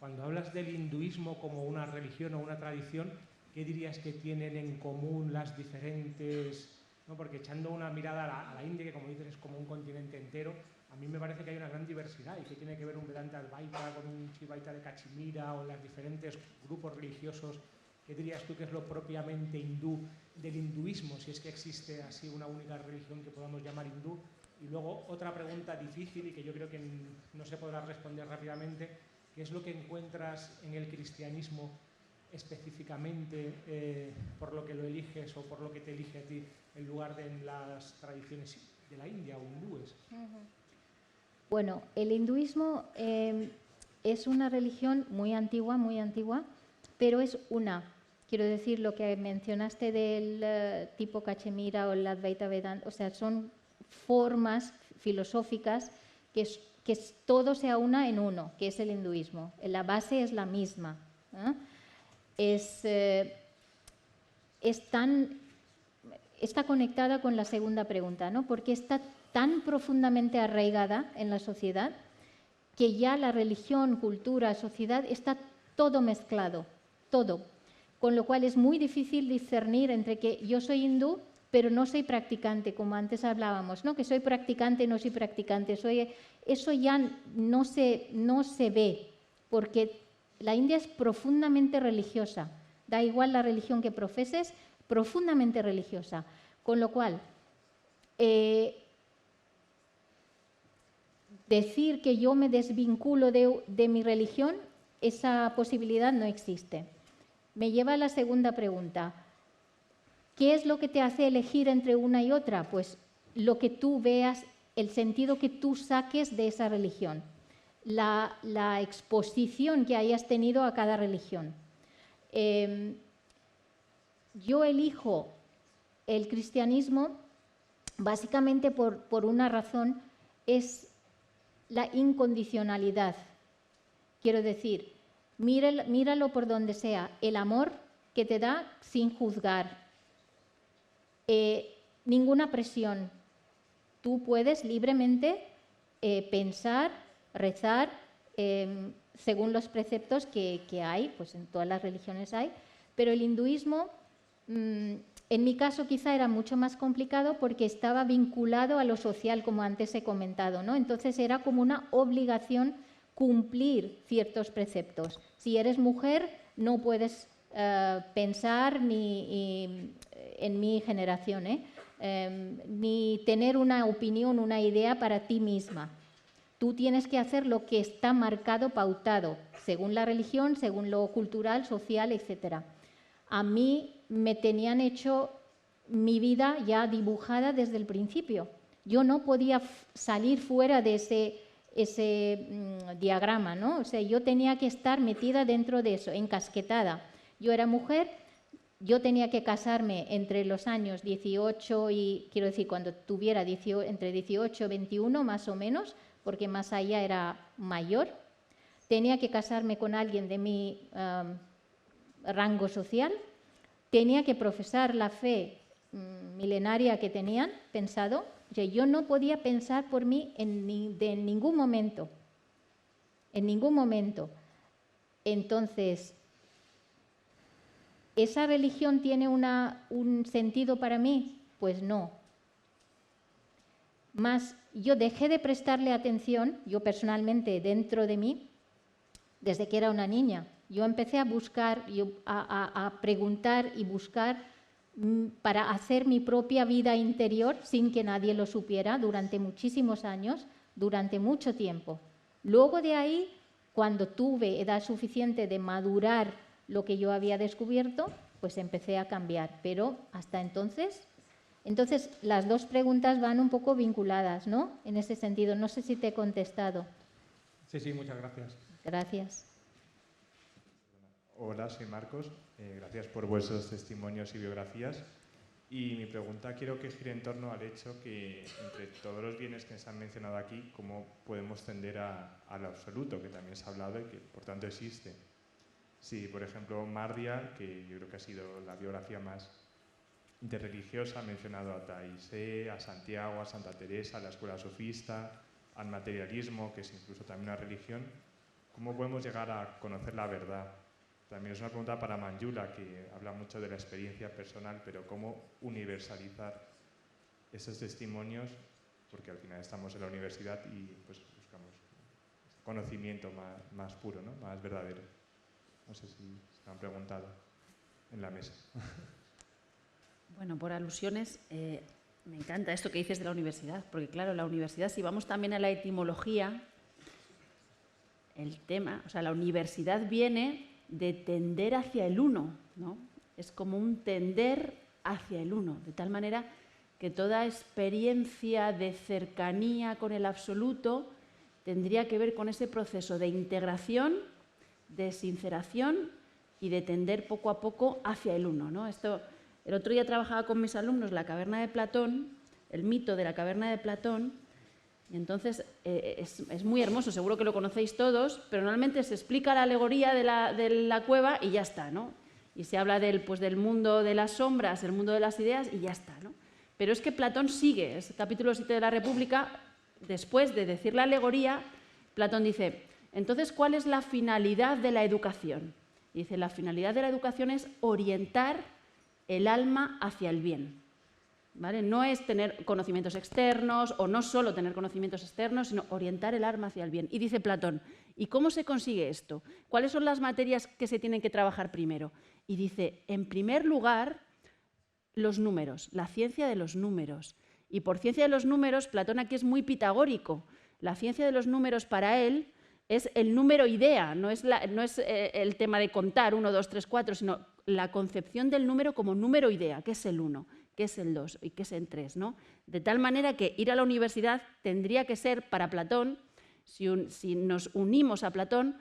Cuando hablas del hinduismo como una religión o una tradición, ¿qué dirías que tienen en común las diferentes, ¿no? Porque echando una mirada a la India, que como dices es como un continente entero, a mí me parece que hay una gran diversidad y que tiene que ver un Vedanta Advaita con un Shivaita de Cachemira o los diferentes grupos religiosos. ¿Qué dirías tú que es lo propiamente hindú del hinduismo, si es que existe así una única religión que podamos llamar hindú? Y luego otra pregunta difícil y que yo creo que no se podrá responder rápidamente, ¿qué es lo que encuentras en el cristianismo específicamente por lo que lo eliges o por lo que te elige a ti en lugar de en las tradiciones de la India o hindúes? Bueno, el hinduismo es una religión muy antigua, pero es una. Quiero decir, lo que mencionaste del tipo Cachemira o el Advaita Vedanta, o sea, son formas filosóficas que todo se aúna en uno, que es el hinduismo. La base es la misma. Está conectada con la segunda pregunta, ¿no? Porque está tan profundamente arraigada en la sociedad que ya la religión, cultura, sociedad, está todo mezclado, todo. Con lo cual es muy difícil discernir entre que yo soy hindú, pero no soy practicante, como antes hablábamos, ¿no? Que soy practicante, no soy practicante. Eso ya no se ve, porque la India es profundamente religiosa. Da igual la religión que profeses, profundamente religiosa. Con lo cual, decir que yo me desvinculo de mi religión, esa posibilidad no existe. Me lleva a la segunda pregunta. ¿Qué es lo que te hace elegir entre una y otra? Pues lo que tú veas, el sentido que tú saques de esa religión, la exposición que hayas tenido a cada religión. Yo elijo el cristianismo básicamente por una razón, es la incondicionalidad. Quiero decir, míralo por donde sea, el amor que te da sin juzgar, ninguna presión. Tú puedes libremente pensar, rezar, según los preceptos que hay, pues en todas las religiones hay, pero el hinduismo, en mi caso quizá era mucho más complicado porque estaba vinculado a lo social, como antes he comentado, ¿no? Entonces era como una obligación cumplir ciertos preceptos. Si eres mujer, no puedes pensar en mi generación, ni tener una opinión, una idea para ti misma. Tú tienes que hacer lo que está marcado, pautado, según la religión, según lo cultural, social, etc. A mí me tenían hecho mi vida ya dibujada desde el principio. Yo no podía salir fuera de ese diagrama, ¿no? O sea, yo tenía que estar metida dentro de eso, encasquetada. Yo era mujer, yo tenía que casarme entre los años 18 y, quiero decir, cuando tuviera entre 18 y 21 más o menos, porque más allá era mayor. Tenía que casarme con alguien de mi rango social. Tenía que profesar la fe milenaria que tenían pensado. O sea, yo no podía pensar por mí en ningún momento. En ningún momento. Entonces, ¿esa religión tiene un sentido para mí? Pues no. Más, yo dejé de prestarle atención, yo personalmente dentro de mí, desde que era una niña. Yo empecé a buscar, a preguntar y buscar para hacer mi propia vida interior sin que nadie lo supiera durante muchísimos años, durante mucho tiempo. Luego de ahí, cuando tuve edad suficiente de madurar lo que yo había descubierto, pues empecé a cambiar. Pero hasta entonces, las dos preguntas van un poco vinculadas, ¿no? En ese sentido. No sé si te he contestado. Sí, muchas gracias. Gracias. Hola, soy Marcos. Gracias por vuestros testimonios y biografías. Y mi pregunta quiero que gire en torno al hecho que entre todos los bienes que se han mencionado aquí, ¿cómo podemos tender al absoluto, que también se ha hablado y que por tanto existe? Sí, por ejemplo, Mardia, que yo creo que ha sido la biografía más interreligiosa, ha mencionado a Taizé, a Santiago, a Santa Teresa, a la escuela sofista, al materialismo, que es incluso también una religión. ¿Cómo podemos llegar a conocer la verdad? también es una pregunta para Manjula, que habla mucho de la experiencia personal, pero ¿cómo universalizar esos testimonios? Porque al final estamos en la universidad y pues buscamos conocimiento más puro, ¿no? Más verdadero. No sé si se han preguntado en la mesa. Bueno, por alusiones, me encanta esto que dices de la universidad, porque claro, la universidad, si vamos también a la etimología, el tema, o sea, la universidad viene de tender hacia el uno, ¿no? Es como un tender hacia el uno, de tal manera que toda experiencia de cercanía con el absoluto tendría que ver con ese proceso de integración, de sinceración y de tender poco a poco hacia el uno, ¿no? El otro día trabajaba con mis alumnos la caverna de Platón, el mito de la caverna de Platón, y entonces es muy hermoso, seguro que lo conocéis todos, pero normalmente se explica la alegoría de la cueva y ya está, ¿no? Y se habla del mundo de las sombras, el mundo de las ideas y ya está, ¿no? Pero es que Platón sigue, es el capítulo 7 de la República, después de decir la alegoría, Platón dice, entonces, ¿cuál es la finalidad de la educación? Y dice, la finalidad de la educación es orientar el alma hacia el bien. ¿Vale? No es tener conocimientos externos o no solo tener conocimientos externos, sino orientar el alma hacia el bien. Y dice Platón, ¿y cómo se consigue esto? ¿Cuáles son las materias que se tienen que trabajar primero? Y dice, en primer lugar, los números, la ciencia de los números. Y por ciencia de los números, Platón aquí es muy pitagórico. La ciencia de los números para él es el número idea, no es el tema de contar 1, 2, 3, 4, sino la concepción del número como número idea, que es el 1. ¿Qué es el 2 y qué es el 3? ¿no? De tal manera que ir a la universidad tendría que ser para Platón, si nos unimos a Platón,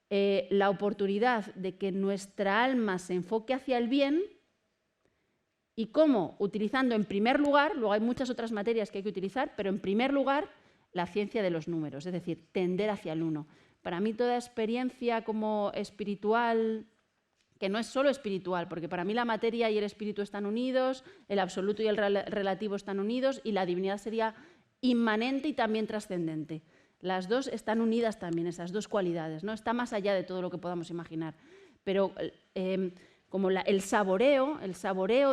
la oportunidad de que nuestra alma se enfoque hacia el bien. ¿Y cómo? Utilizando en primer lugar, luego hay muchas otras materias que hay que utilizar, pero en primer lugar la ciencia de los números, es decir, tender hacia el uno. Para mí toda experiencia como espiritual, que no es solo espiritual, porque para mí la materia y el espíritu están unidos, el absoluto y el relativo están unidos y la divinidad sería inmanente y también trascendente. Las dos están unidas también, esas dos cualidades, ¿no? Está más allá de todo lo que podamos imaginar. Pero como el saboreo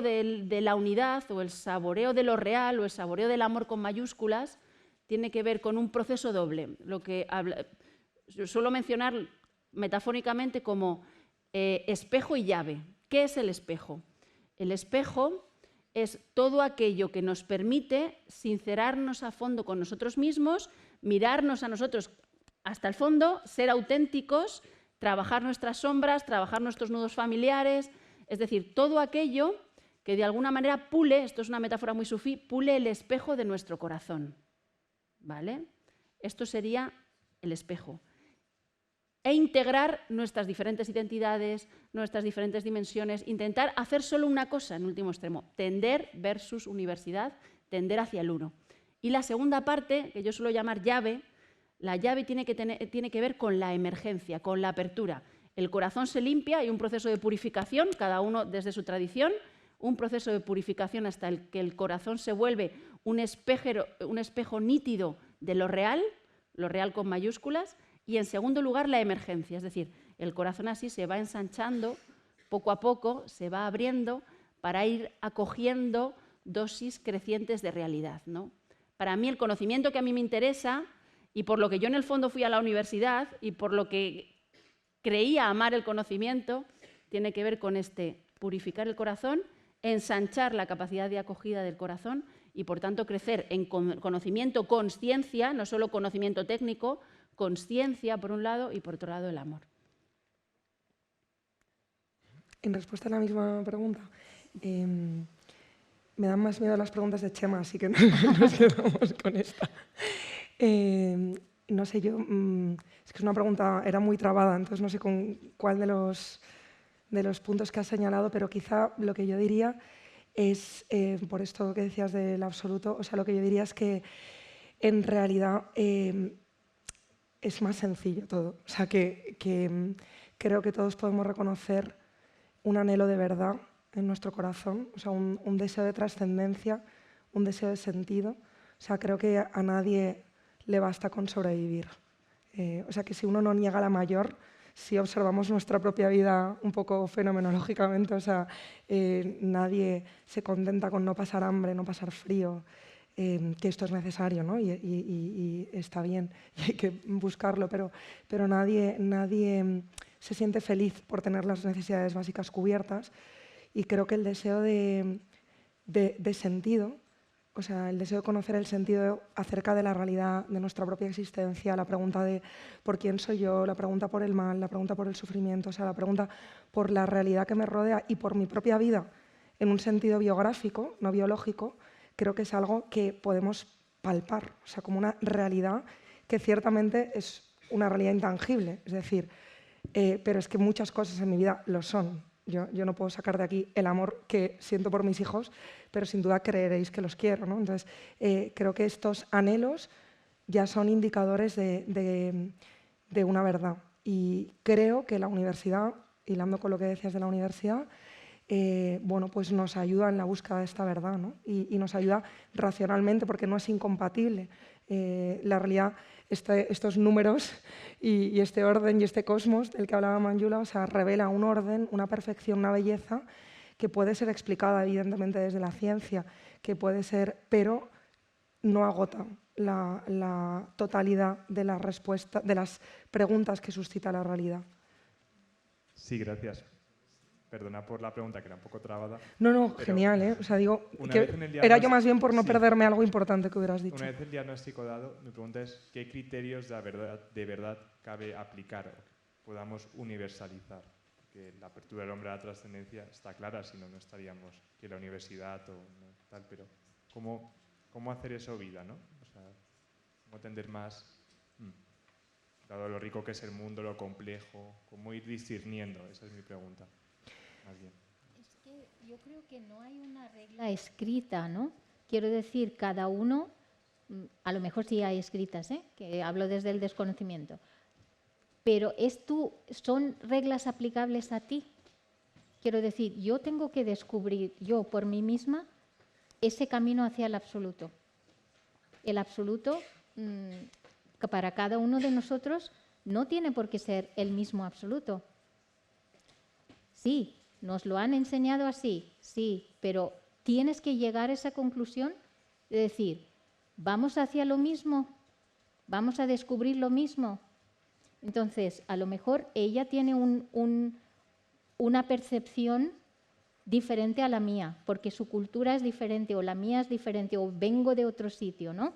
de la unidad o el saboreo de lo real o el saboreo del amor con mayúsculas tiene que ver con un proceso doble. Lo que suelo mencionar metafóricamente como espejo y llave. ¿Qué es el espejo? El espejo es todo aquello que nos permite sincerarnos a fondo con nosotros mismos, mirarnos a nosotros hasta el fondo, ser auténticos, trabajar nuestras sombras, trabajar nuestros nudos familiares, es decir, todo aquello que de alguna manera pule, esto es una metáfora muy sufí, pule el espejo de nuestro corazón. ¿Vale? Esto sería el espejo. E integrar nuestras diferentes identidades, nuestras diferentes dimensiones, intentar hacer solo una cosa en último extremo, tender versus universidad, tender hacia el uno. Y la segunda parte, que yo suelo llamar llave, la llave tiene que ver con la emergencia, con la apertura. El corazón se limpia, hay un proceso de purificación, cada uno desde su tradición, un proceso de purificación hasta que el corazón se vuelve un espejo nítido de lo real con mayúsculas, y en segundo lugar la emergencia, es decir, el corazón así se va ensanchando, poco a poco se va abriendo para ir acogiendo dosis crecientes de realidad, ¿no? Para mí el conocimiento que a mí me interesa y por lo que yo en el fondo fui a la universidad y por lo que creía amar el conocimiento, tiene que ver con purificar el corazón, ensanchar la capacidad de acogida del corazón y por tanto crecer en conocimiento, consciencia, no solo conocimiento técnico, consciencia por un lado y por otro lado el amor. En respuesta a la misma pregunta, me dan más miedo las preguntas de Chema, así que nos quedamos con esta. No sé, es que es una pregunta, era muy trabada, entonces no sé con cuál de los puntos que has señalado, pero quizá lo que yo diría es, por esto que decías del absoluto, o sea, lo que yo diría es que en realidad es más sencillo todo. O sea, que creo que todos podemos reconocer un anhelo de verdad en nuestro corazón, o sea, un deseo de trascendencia, un deseo de sentido. O sea, creo que a nadie le basta con sobrevivir. O sea, que si uno no niega la mayor, si observamos nuestra propia vida un poco fenomenológicamente, o sea, nadie se contenta con no pasar hambre, no pasar frío, que esto es necesario, ¿no? y está bien, y hay que buscarlo, pero nadie se siente feliz por tener las necesidades básicas cubiertas, y creo que el deseo de sentido, o sea, el deseo de conocer el sentido acerca de la realidad de nuestra propia existencia, la pregunta de por quién soy yo, la pregunta por el mal, la pregunta por el sufrimiento, o sea, la pregunta por la realidad que me rodea y por mi propia vida en un sentido biográfico, no biológico, creo que es algo que podemos palpar, o sea, como una realidad que ciertamente es una realidad intangible, es decir, pero es que muchas cosas en mi vida lo son. Yo no puedo sacar de aquí el amor que siento por mis hijos, pero sin duda creeréis que los quiero, ¿no? Entonces, creo que estos anhelos ya son indicadores de una verdad. Y creo que la universidad, hilando con lo que decías de la universidad, bueno, pues nos ayuda en la búsqueda de esta verdad, ¿no? Y nos ayuda racionalmente, porque no es incompatible. La realidad, estos números y este orden y este cosmos del que hablaba Manjula, o sea, revela un orden, una perfección, una belleza que puede ser explicada evidentemente desde la ciencia, que puede ser, pero no agota la totalidad de la respuesta, de las preguntas que suscita la realidad. Sí, gracias. Perdona por la pregunta, que era un poco trabada. No, genial, ¿eh? O sea, digo, que era yo más bien por no perderme algo importante que hubieras dicho. Una vez el diagnóstico dado, mi pregunta es ¿qué criterios de verdad cabe aplicar o que podamos universalizar? Porque la apertura del hombre a la trascendencia está clara, si no, no estaríamos aquí en la universidad o no, tal, pero ¿cómo hacer eso vida, ¿no? O sea, ¿cómo entender más, dado lo rico que es el mundo, lo complejo, cómo ir discerniendo? Esa es mi pregunta. Es que yo creo que no hay una regla escrita, ¿no? Quiero decir, cada uno, a lo mejor sí hay escritas, que hablo desde el desconocimiento, pero son reglas aplicables a ti. Quiero decir, yo tengo que descubrir yo por mí misma ese camino hacia el absoluto. El absoluto, que para cada uno de nosotros no tiene por qué ser el mismo absoluto. Sí, nos lo han enseñado así, sí, pero tienes que llegar a esa conclusión de decir, ¿vamos hacia lo mismo? ¿Vamos a descubrir lo mismo? Entonces, a lo mejor ella tiene una percepción diferente a la mía, porque su cultura es diferente o la mía es diferente o vengo de otro sitio, ¿no?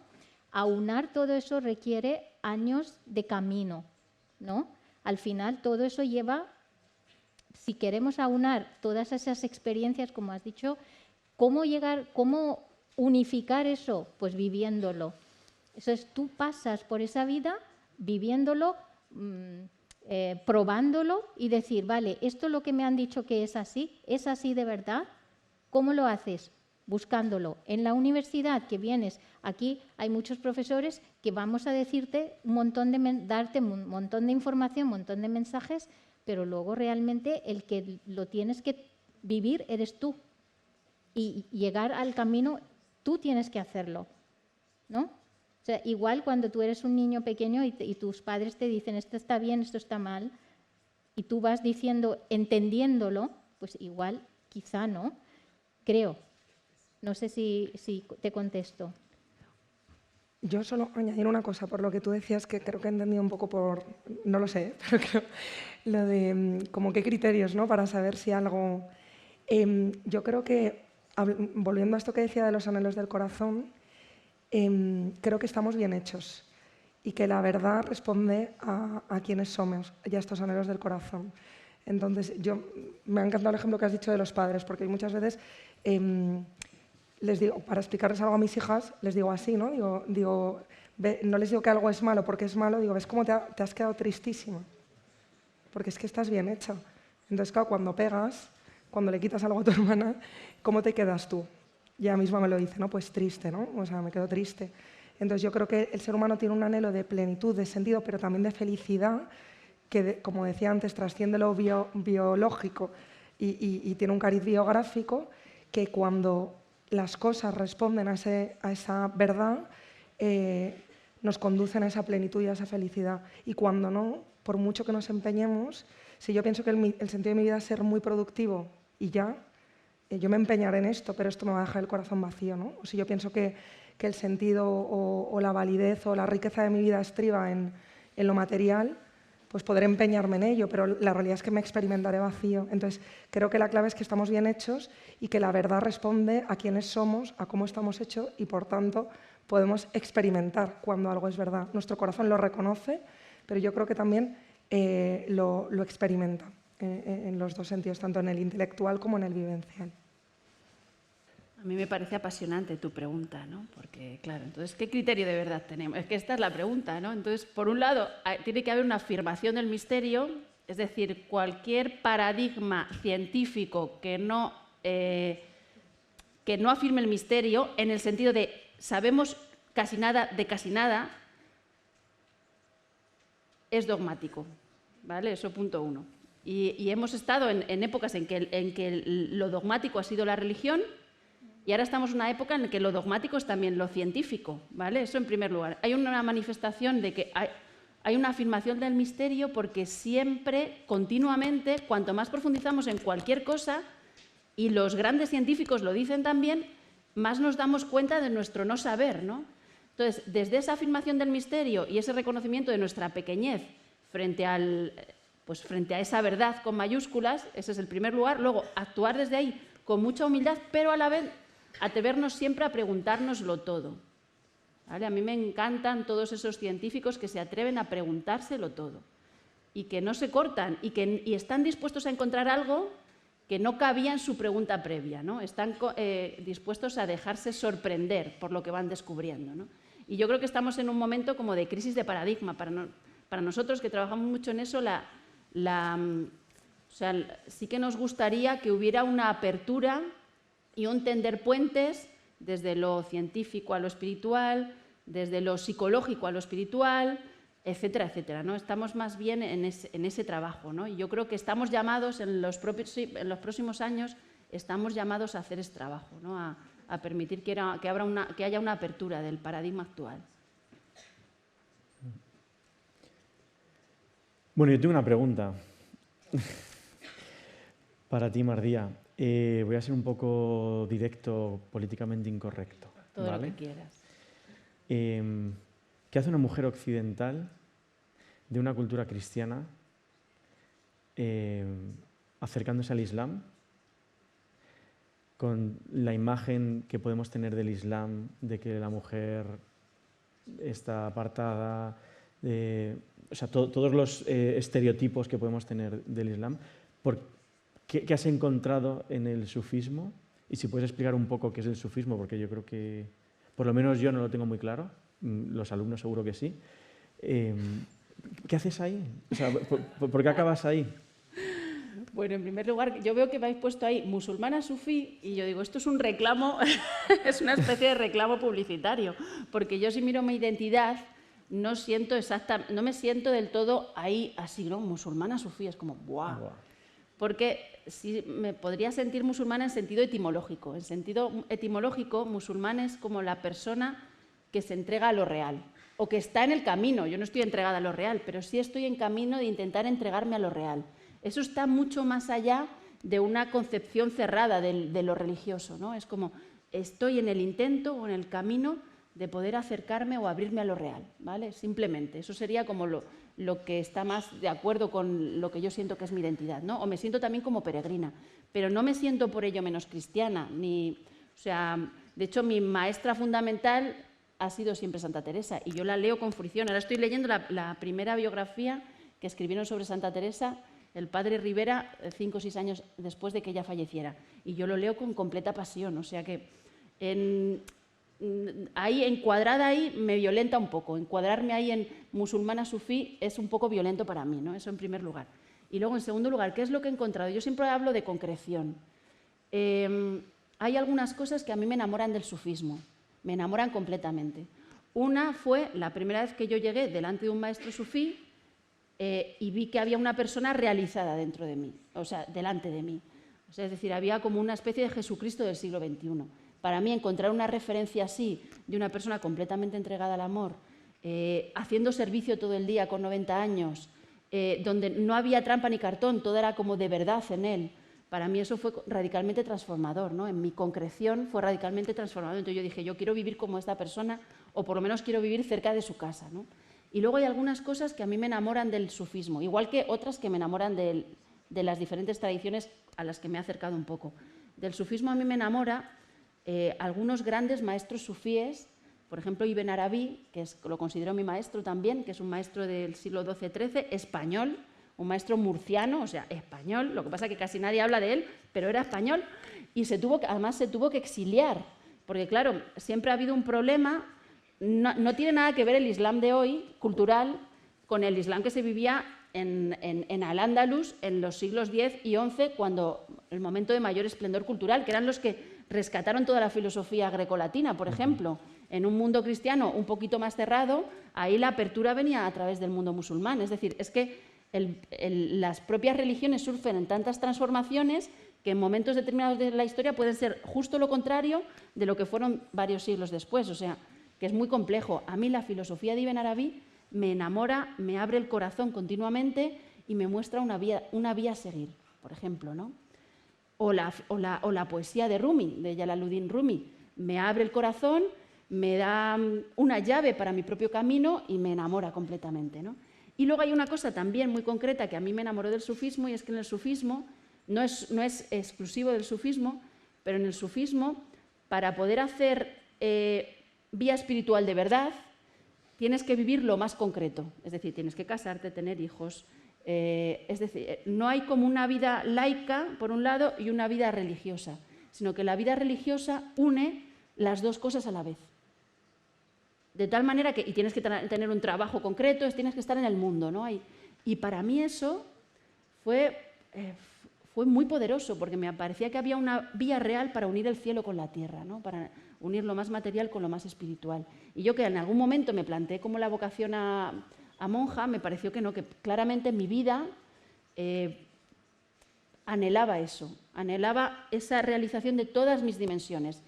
Aunar todo eso requiere años de camino, ¿no? Al final todo eso lleva, si queremos aunar todas esas experiencias, como has dicho, ¿cómo unificar eso? Pues viviéndolo. Eso es, tú pasas por esa vida viviéndolo, probándolo y decir, vale, esto es lo que me han dicho que es así de verdad. ¿Cómo lo haces? Buscándolo. En la universidad que vienes, aquí hay muchos profesores que vamos a decirte darte un montón de información, un montón de mensajes, pero luego realmente el que lo tienes que vivir eres tú. Y llegar al camino, tú tienes que hacerlo, ¿no? O sea, igual cuando tú eres un niño pequeño y tus padres te dicen esto está bien, esto está mal, y tú vas diciendo, entendiéndolo, pues igual, quizá no, creo. No sé si te contesto. Yo solo añadir una cosa por lo que tú decías, que creo que he entendido un poco por, no lo sé, pero creo, lo de como qué criterios, ¿no? Para saber si algo... yo creo que, volviendo a esto que decía de los anhelos del corazón, creo que estamos bien hechos y que la verdad responde a quienes somos y a estos anhelos del corazón. Entonces, me ha encantado el ejemplo que has dicho de los padres, porque muchas veces les digo, para explicarles algo a mis hijas, les digo así, ¿no? No les digo que algo es malo porque es malo, digo, ¿ves cómo te has quedado tristísima? Porque es que estás bien hecha. Entonces, claro, cuando pegas, cuando le quitas algo a tu hermana, ¿cómo te quedas tú? Y ella misma me lo dice, ¿no? Pues triste, ¿no? O sea, me quedo triste. Entonces, yo creo que el ser humano tiene un anhelo de plenitud, de sentido, pero también de felicidad, que, como decía antes, trasciende lo biológico y tiene un cariz biográfico, que cuando las cosas responden a esa verdad, nos conducen a esa plenitud y a esa felicidad. Y cuando no, por mucho que nos empeñemos, si yo pienso que el sentido de mi vida es ser muy productivo y ya, yo me empeñaré en esto, pero esto me va a dejar el corazón vacío, ¿no? O si yo pienso que el sentido o la validez o la riqueza de mi vida estriba en lo material, pues podré empeñarme en ello, pero la realidad es que me experimentaré vacío. Entonces, creo que la clave es que estamos bien hechos y que la verdad responde a quiénes somos, a cómo estamos hechos y, por tanto, podemos experimentar cuando algo es verdad. Nuestro corazón lo reconoce, pero yo creo que también lo experimenta en los dos sentidos, tanto en el intelectual como en el vivencial. A mí me parece apasionante tu pregunta, ¿no? Porque, claro, entonces, ¿qué criterio de verdad tenemos? Es que esta es la pregunta, ¿no? Entonces, por un lado, tiene que haber una afirmación del misterio, es decir, cualquier paradigma científico que no afirme el misterio, en el sentido de sabemos casi nada de casi nada, es dogmático, ¿vale? Eso punto uno. Y hemos estado en épocas en que lo dogmático ha sido la religión. Y ahora estamos en una época en la que lo dogmático es también lo científico, ¿vale? Eso en primer lugar. Hay una manifestación de que hay una afirmación del misterio porque siempre, continuamente, cuanto más profundizamos en cualquier cosa, y los grandes científicos lo dicen también, más nos damos cuenta de nuestro no saber, ¿no? Entonces, desde esa afirmación del misterio y ese reconocimiento de nuestra pequeñez frente a esa verdad con mayúsculas, ese es el primer lugar. Luego, actuar desde ahí con mucha humildad, pero a la vez atrevernos siempre a preguntárnoslo todo, ¿vale? A mí me encantan todos esos científicos que se atreven a preguntárselo todo y que no se cortan y están dispuestos a encontrar algo que no cabía en su pregunta previa, ¿no? Están dispuestos a dejarse sorprender por lo que van descubriendo, ¿no? Y yo creo que estamos en un momento como de crisis de paradigma. Para nosotros que trabajamos mucho en eso, sí que nos gustaría que hubiera una apertura y un tender puentes desde lo científico a lo espiritual, desde lo psicológico a lo espiritual, etcétera, etcétera, ¿no? Estamos más bien en ese trabajo, ¿no? Y yo creo que estamos llamados, en los próximos años, estamos llamados a hacer ese trabajo, ¿no? A permitir que haya una apertura del paradigma actual. Bueno, yo tengo una pregunta para ti, Mardía. Voy a ser un poco directo, políticamente incorrecto. Todo ¿vale? lo que quieras. ¿Qué hace una mujer occidental de una cultura cristiana acercándose al Islam con la imagen que podemos tener del Islam, de que la mujer está apartada, todos los estereotipos que podemos tener del Islam? ¿Qué has encontrado en el sufismo? Y si puedes explicar un poco qué es el sufismo, porque yo creo que, por lo menos yo no lo tengo muy claro, los alumnos seguro que sí. ¿Qué haces ahí? ¿Por qué acabas ahí? Bueno, en primer lugar, yo veo que me habéis puesto ahí musulmana sufí y yo digo, esto es un reclamo, es una especie de reclamo publicitario, porque yo si miro mi identidad no me siento del todo ahí así, ¿no? Musulmana sufí, es como, ¡buah! Porque sí, me podría sentir musulmana en sentido etimológico. En sentido etimológico, musulmán es como la persona que se entrega a lo real o que está en el camino. Yo no estoy entregada a lo real, pero sí estoy en camino de intentar entregarme a lo real. Eso está mucho más allá de una concepción cerrada de lo religioso, ¿no? Es como estoy en el intento o en el camino de poder acercarme o abrirme a lo real, ¿vale? Simplemente. Eso sería como lo que está más de acuerdo con lo que yo siento que es mi identidad, ¿no? O me siento también como peregrina, pero no me siento por ello menos cristiana, de hecho mi maestra fundamental ha sido siempre Santa Teresa y yo la leo con fruición. Ahora estoy leyendo la primera biografía que escribieron sobre Santa Teresa, el padre Rivera, 5 o 6 años después de que ella falleciera, y yo lo leo con completa pasión, o sea que encuadrada ahí me violenta un poco. Encuadrarme ahí en musulmana sufí es un poco violento para mí, ¿no? Eso en primer lugar. Y luego, en segundo lugar, ¿qué es lo que he encontrado? Yo siempre hablo de concreción. Hay algunas cosas que a mí me enamoran del sufismo, me enamoran completamente. Una fue la primera vez que yo llegué delante de un maestro sufí y vi que había una persona realizada dentro de mí, o sea, delante de mí. O sea, es decir, había como una especie de Jesucristo del siglo XXI. Para mí, encontrar una referencia así, de una persona completamente entregada al amor haciendo servicio todo el día con 90 años, donde no había trampa ni cartón, todo era como de verdad en él. Para mí eso fue radicalmente transformador, ¿no? En mi concreción fue radicalmente transformador. Entonces yo dije, yo quiero vivir como esta persona, o por lo menos quiero vivir cerca de su casa, ¿no? Y luego hay algunas cosas que a mí me enamoran del sufismo, igual que otras que me enamoran de las diferentes tradiciones a las que me he acercado un poco. Del sufismo a mí me enamora algunos grandes maestros sufíes, por ejemplo Ibn Arabi, que lo considero mi maestro también, que es un maestro del siglo XII-XIII, español, un maestro murciano, o sea, español, lo que pasa es que casi nadie habla de él, pero era español, y además se tuvo que exiliar, porque claro, siempre ha habido un problema, no tiene nada que ver el Islam de hoy, cultural, con el Islam que se vivía en Al-Ándalus en los siglos X y XI, cuando el momento de mayor esplendor cultural, que eran los que rescataron toda la filosofía grecolatina, por ejemplo. En un mundo cristiano un poquito más cerrado, ahí la apertura venía a través del mundo musulmán. Es decir, es que las propias religiones sufren en tantas transformaciones que en momentos determinados de la historia pueden ser justo lo contrario de lo que fueron varios siglos después. O sea, que es muy complejo. A mí la filosofía de Ibn Arabi me enamora, me abre el corazón continuamente y me muestra una vía a seguir, por ejemplo, ¿no? O la poesía de Rumi, de Jalaluddin Rumi. Me abre el corazón, me da una llave para mi propio camino y me enamora completamente, ¿no? Y luego hay una cosa también muy concreta que a mí me enamoró del sufismo, y es que en el sufismo, no es exclusivo del sufismo, pero en el sufismo, para poder hacer vía espiritual de verdad, tienes que vivir lo más concreto. Es decir, tienes que casarte, tener hijos. Es decir, no hay como una vida laica, por un lado, y una vida religiosa, sino que la vida religiosa une las dos cosas a la vez. De tal manera que, y tienes que tener un trabajo concreto, tienes que estar en el mundo, ¿no? Y para mí eso fue muy poderoso, porque me parecía que había una vía real para unir el cielo con la tierra, ¿no? Para unir lo más material con lo más espiritual. Y yo, que en algún momento me planteé como la vocación a monja, me pareció que no, que claramente en mi vida anhelaba eso, anhelaba esa realización de todas mis dimensiones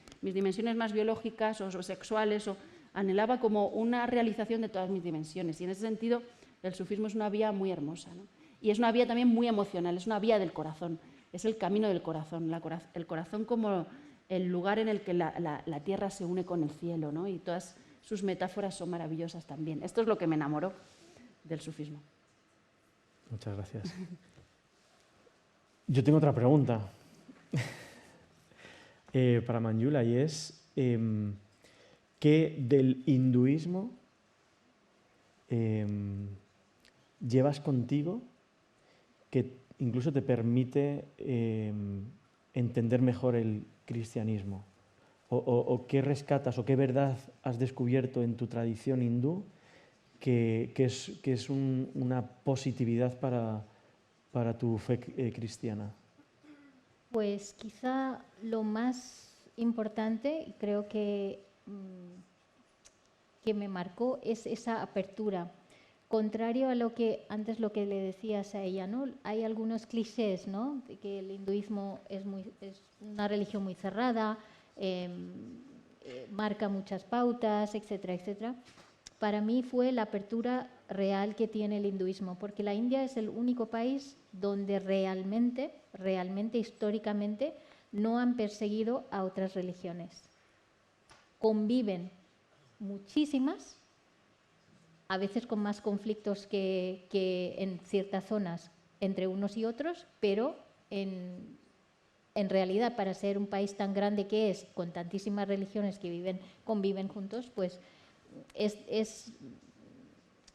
más biológicas o sexuales, anhelaba como una realización de todas mis dimensiones. Y en ese sentido el sufismo es una vía muy hermosa, ¿no? Y es una vía también muy emocional, es una vía del corazón, es el camino del corazón, el corazón como el lugar en el que la tierra se une con el cielo, ¿no? Y todas sus metáforas son maravillosas también. Esto es lo que me enamoró del sufismo. Muchas gracias. Yo tengo otra pregunta para Manjula, y es ¿qué del hinduismo llevas contigo que incluso te permite entender mejor el cristianismo? ¿O qué rescatas o qué verdad has descubierto en tu tradición hindú que es una positividad para tu fe cristiana? Pues quizá lo más importante, creo que me marcó, es esa apertura. Contrario a lo que antes le decías a ella, ¿no? Hay algunos clichés, ¿no? De que el hinduismo es una religión muy cerrada, marca muchas pautas, etcétera, etcétera. Para mí fue la apertura real que tiene el hinduismo, porque la India es el único país donde realmente, históricamente, no han perseguido a otras religiones. Conviven muchísimas, a veces con más conflictos que en ciertas zonas entre unos y otros, pero en realidad, para ser un país tan grande que es, con tantísimas religiones que conviven juntos, pues es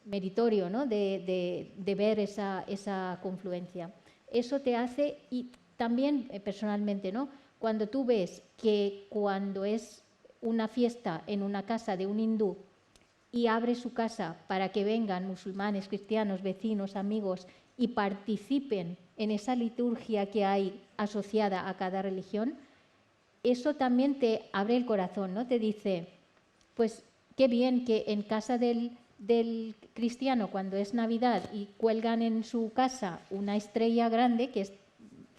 meritorio, ¿no? de ver esa confluencia. Eso te hace, y también personalmente, ¿no? Cuando tú ves que cuando es una fiesta en una casa de un hindú y abre su casa para que vengan musulmanes, cristianos, vecinos, amigos y participen en esa liturgia que hay asociada a cada religión, eso también te abre el corazón, ¿no? Te dice, pues qué bien que en casa del cristiano, cuando es Navidad y cuelgan en su casa una estrella grande, que es,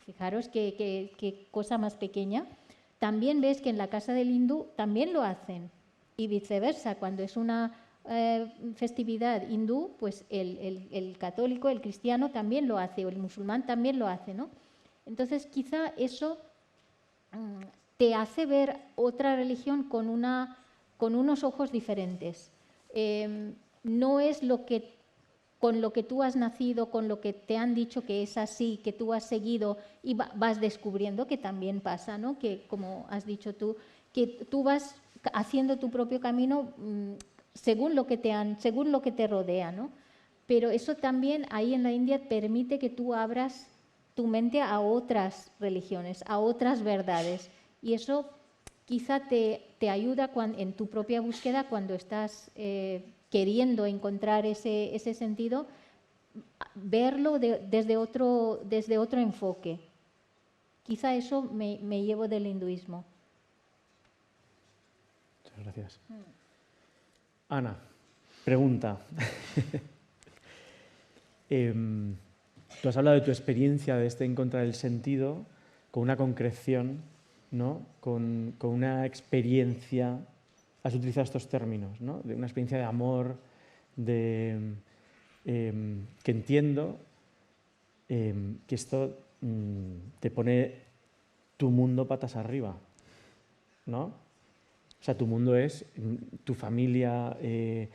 fijaros qué cosa más pequeña, también ves que en la casa del hindú también lo hacen. Y viceversa, cuando es una festividad hindú, pues el católico, el cristiano también lo hace, o el musulmán también lo hace, ¿no? Entonces, quizá eso te hace ver otra religión con unos ojos diferentes. No es con lo que tú has nacido, con lo que te han dicho que es así, que tú has seguido y vas descubriendo, que también pasa, ¿no? Que, como has dicho tú, que tú vas haciendo tu propio camino según lo que te rodea, ¿no? Pero eso también ahí en la India permite que tú abras tu mente a otras religiones, a otras verdades. Y eso quizá te ayuda en tu propia búsqueda cuando estás queriendo encontrar ese sentido, verlo desde otro enfoque. Quizá eso me llevo del hinduismo. Muchas gracias. Ana, pregunta. Tú has hablado de tu experiencia de encontrar el sentido con una concreción, ¿no? Con una experiencia, has utilizado estos términos, ¿no? De una experiencia de amor, que entiendo que esto te pone tu mundo patas arriba, ¿no? O sea, tu mundo es tu familia, de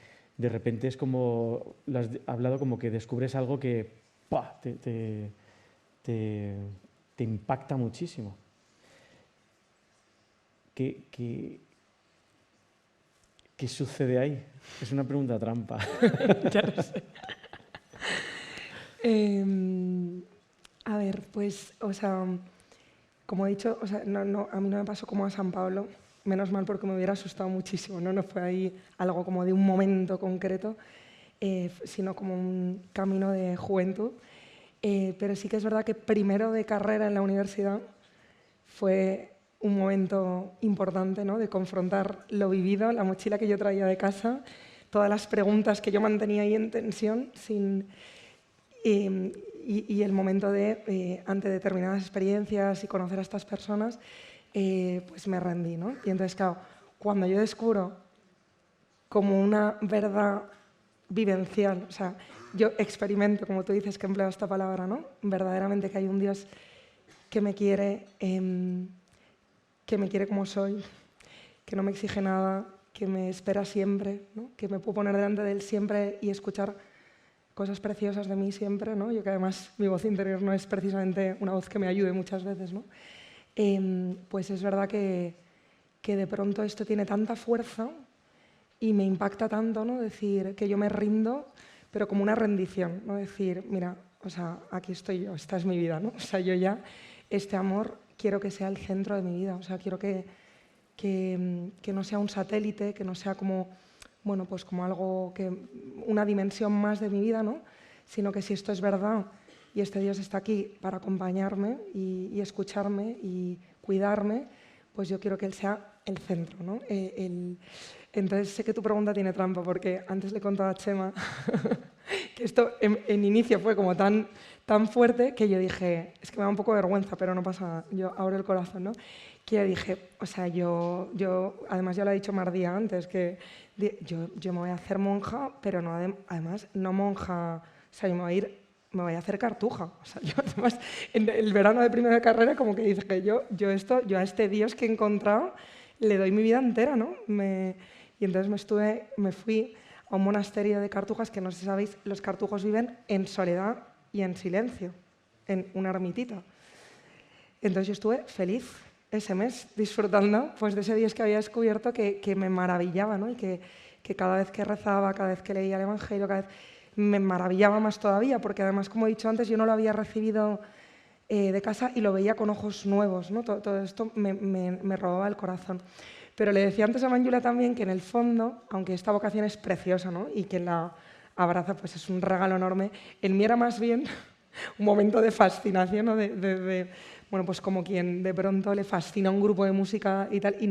repente es como, lo has hablado como que descubres algo que ¡pua! Te impacta muchísimo. ¿Qué sucede ahí? Es una pregunta trampa. Ya lo sé. A ver, pues, o sea, como he dicho, o sea, a mí no me pasó como a San Pablo, menos mal porque me hubiera asustado muchísimo, ¿no? No fue ahí algo como de un momento concreto, sino como un camino de juventud. Pero sí que es verdad que primero de carrera en la universidad fue un momento importante, ¿no? De confrontar lo vivido, la mochila que yo traía de casa, todas las preguntas que yo mantenía ahí en tensión, y el momento de, ante determinadas experiencias y conocer a estas personas, pues me rendí, ¿no? Y entonces, claro, cuando yo descubro como una verdad vivencial, o sea, yo experimento, como tú dices, que empleo esta palabra, ¿no? Verdaderamente que hay un Dios que me quiere como soy, que no me exige nada, que me espera siempre, ¿no? Que me puedo poner delante de él siempre y escuchar cosas preciosas de mí siempre, ¿no? Yo que además mi voz interior no es precisamente una voz que me ayude muchas veces, ¿no? Pues es verdad que de pronto esto tiene tanta fuerza y me impacta tanto, ¿no? Decir que yo me rindo, pero como una rendición, ¿no? Decir, mira, o sea, aquí estoy yo, esta es mi vida, ¿no? O sea, yo ya, este amor quiero que sea el centro de mi vida, o sea, quiero que no sea un satélite, que no sea como, bueno, pues como algo una dimensión más de mi vida, ¿no? Sino que si esto es verdad y este Dios está aquí para acompañarme y escucharme y cuidarme, pues yo quiero que Él sea el centro, ¿no? Entonces sé que tu pregunta tiene trampa porque antes le contaba a Chema que esto en inicio fue como tan fuerte que yo dije, es que me da un poco de vergüenza, pero no pasa nada, yo abro el corazón, ¿no? Que yo dije, o sea, yo además ya lo ha dicho Mardía antes, que yo me voy a hacer monja, pero no, además no monja, o sea, yo me voy a hacer cartuja. O sea, yo además en el verano de primera carrera como que dice que yo a este Dios que he encontrado le doy mi vida entera, ¿no? Y entonces me fui a un monasterio de cartujas que no sé si sabéis, los cartujos viven en soledad y en silencio, en una ermitita. Entonces yo estuve feliz ese mes disfrutando pues, de ese Dios que había descubierto que me maravillaba, ¿no? Y que cada vez que rezaba, cada vez que leía el Evangelio, cada vez me maravillaba más todavía, porque además, como he dicho antes, yo no lo había recibido de casa y lo veía con ojos nuevos, ¿no? Todo esto me robaba el corazón. Pero le decía antes a Manjula también que en el fondo, aunque esta vocación es preciosa, ¿no? Y que la abraza, pues es un regalo enorme, en mí era más bien un momento de fascinación, ¿no? Bueno, pues como quien de pronto le fascina un grupo de música y tal, y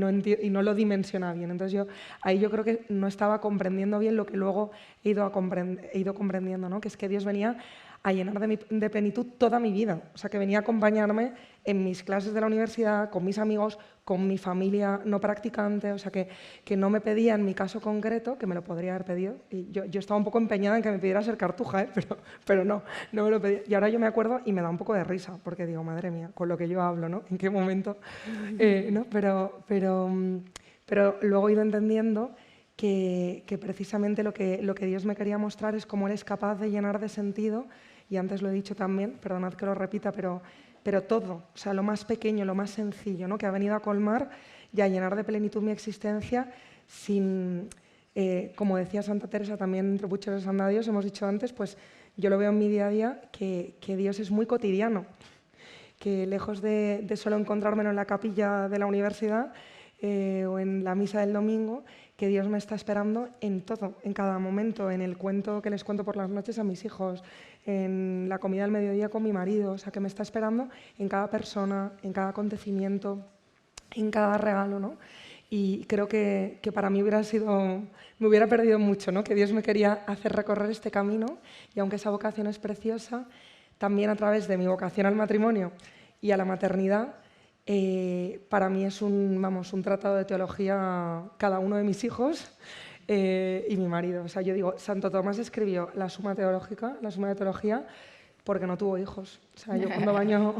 no lo dimensiona bien. Entonces ahí yo creo que no estaba comprendiendo bien lo que luego he ido comprendiendo, ¿no? Que es que Dios venía a llenar de plenitud toda mi vida. O sea, que venía a acompañarme en mis clases de la universidad, con mis amigos, con mi familia no practicante. O sea, que no me pedía en mi caso concreto, que me lo podría haber pedido. Y yo estaba un poco empeñada en que me pidiera ser cartuja, pero no me lo pedía. Y ahora yo me acuerdo y me da un poco de risa, porque digo, madre mía, con lo que yo hablo, ¿no? ¿En qué momento? ¿No? Pero luego he ido entendiendo que precisamente lo que Dios me quería mostrar es cómo Él es capaz de llenar de sentido, y antes lo he dicho también, perdonad que lo repita, pero todo, o sea, lo más pequeño, lo más sencillo, ¿no? Que ha venido a colmar y a llenar de plenitud mi existencia sin, como decía Santa Teresa también, entre muchos andadios, hemos dicho antes, pues yo lo veo en mi día a día, que Dios es muy cotidiano, que lejos de solo encontrármelo en la capilla de la universidad o en la misa del domingo, que Dios me está esperando en todo, en cada momento, en el cuento que les cuento por las noches a mis hijos, en la comida del mediodía con mi marido, o sea, que me está esperando en cada persona, en cada acontecimiento, en cada regalo, ¿no? Y creo que para mí me hubiera perdido mucho, ¿no? Que Dios me quería hacer recorrer este camino, y aunque esa vocación es preciosa, también a través de mi vocación al matrimonio y a la maternidad, para mí es un tratado de teología cada uno de mis hijos y mi marido. O sea, yo digo, Santo Tomás escribió la Suma Teológica, la Suma de Teología, porque no tuvo hijos. O sea, yo cuando baño,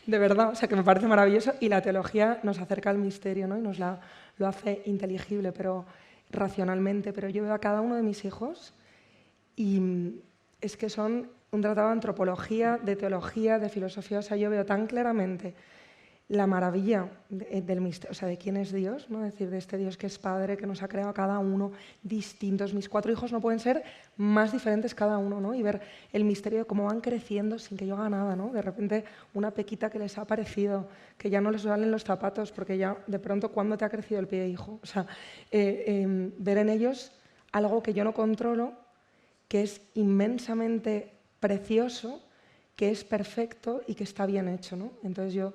de verdad, o sea, que me parece maravilloso, y la teología nos acerca al misterio, ¿no? Y lo hace inteligible, pero racionalmente. Pero yo veo a cada uno de mis hijos y es que son un tratado de antropología, de teología, de filosofía. O sea, yo veo tan claramente la maravilla del misterio, o sea, de quién es Dios, ¿no? Es decir, de este Dios que es Padre, que nos ha creado a cada uno distintos. Mis 4 hijos no pueden ser más diferentes cada uno, ¿no? Y ver el misterio de cómo van creciendo sin que yo haga nada, ¿no? De repente una pequita que les ha aparecido, que ya no les valen los zapatos, porque ya de pronto, ¿cuándo te ha crecido el pie, hijo? O sea, ver en ellos algo que yo no controlo, que es inmensamente precioso, que es perfecto y que está bien hecho, ¿no? Entonces yo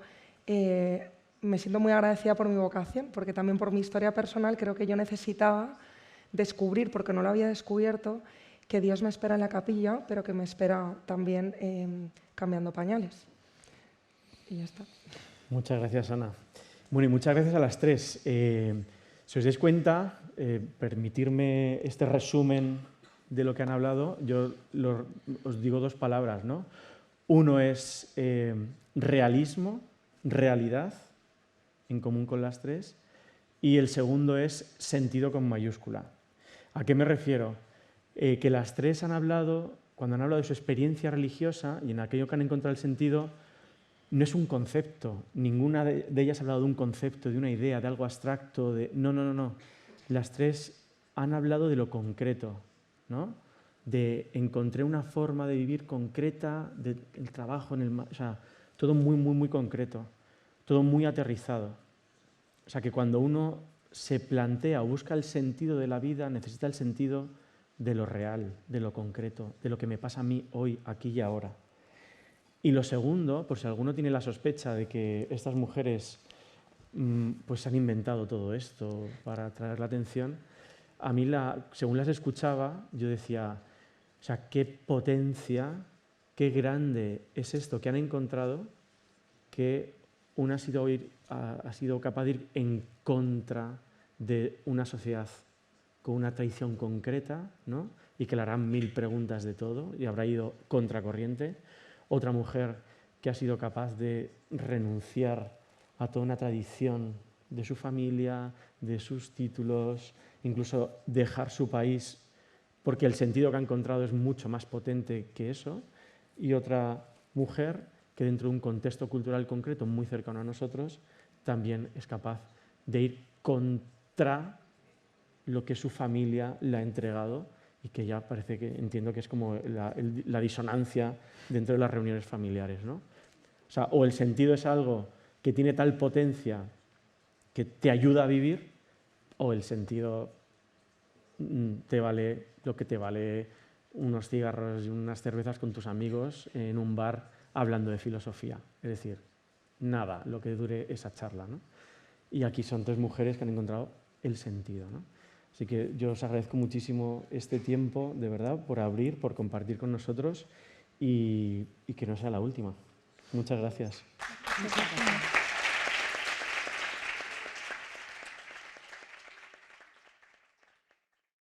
me siento muy agradecida por mi vocación, porque también por mi historia personal creo que yo necesitaba descubrir, porque no lo había descubierto, que Dios me espera en la capilla, pero que me espera también cambiando pañales. Y ya está. Muchas gracias, Ana. Bueno, y muchas gracias a las 3. Si os dais cuenta, permitirme este resumen de lo que han hablado, yo os digo 2 palabras, ¿no? Uno es realismo, realidad, en común con las 3, y el segundo es sentido con mayúscula. ¿A qué me refiero? Que las 3 han hablado, cuando han hablado de su experiencia religiosa y en aquello que han encontrado el sentido, no es un concepto, ninguna de ellas ha hablado de un concepto, de una idea, de algo abstracto, no. Las 3 han hablado de lo concreto, ¿no? De encontré una forma de vivir concreta, del trabajo, o sea, todo muy, muy, muy concreto, todo muy aterrizado. O sea, que cuando uno se plantea o busca el sentido de la vida, necesita el sentido de lo real, de lo concreto, de lo que me pasa a mí hoy, aquí y ahora. Y lo segundo, por si alguno tiene la sospecha de que estas mujeres pues han inventado todo esto para atraer la atención, a mí, según las escuchaba, yo decía, o sea, qué potencia, qué grande es esto que han encontrado, que una ha sido capaz de ir en contra de una sociedad con una tradición concreta, ¿no? Y que le harán 1000 preguntas de todo y habrá ido contracorriente. Otra mujer que ha sido capaz de renunciar a toda una tradición de su familia, de sus títulos, incluso dejar su país porque el sentido que ha encontrado es mucho más potente que eso. Y otra mujer que dentro de un contexto cultural concreto muy cercano a nosotros también es capaz de ir contra lo que su familia le ha entregado y que ya parece que entiendo que es como la disonancia dentro de las reuniones familiares, ¿no? O sea, o el sentido es algo que tiene tal potencia que te ayuda a vivir, o el sentido te vale lo que te vale unos cigarros y unas cervezas con tus amigos en un bar hablando de filosofía. Es decir, nada, lo que dure esa charla, ¿no? Y aquí son 3 mujeres que han encontrado el sentido, ¿no? O Así que yo os agradezco muchísimo este tiempo, de verdad, por abrir, por compartir con nosotros y que no sea la última. Muchas gracias. Muchas gracias.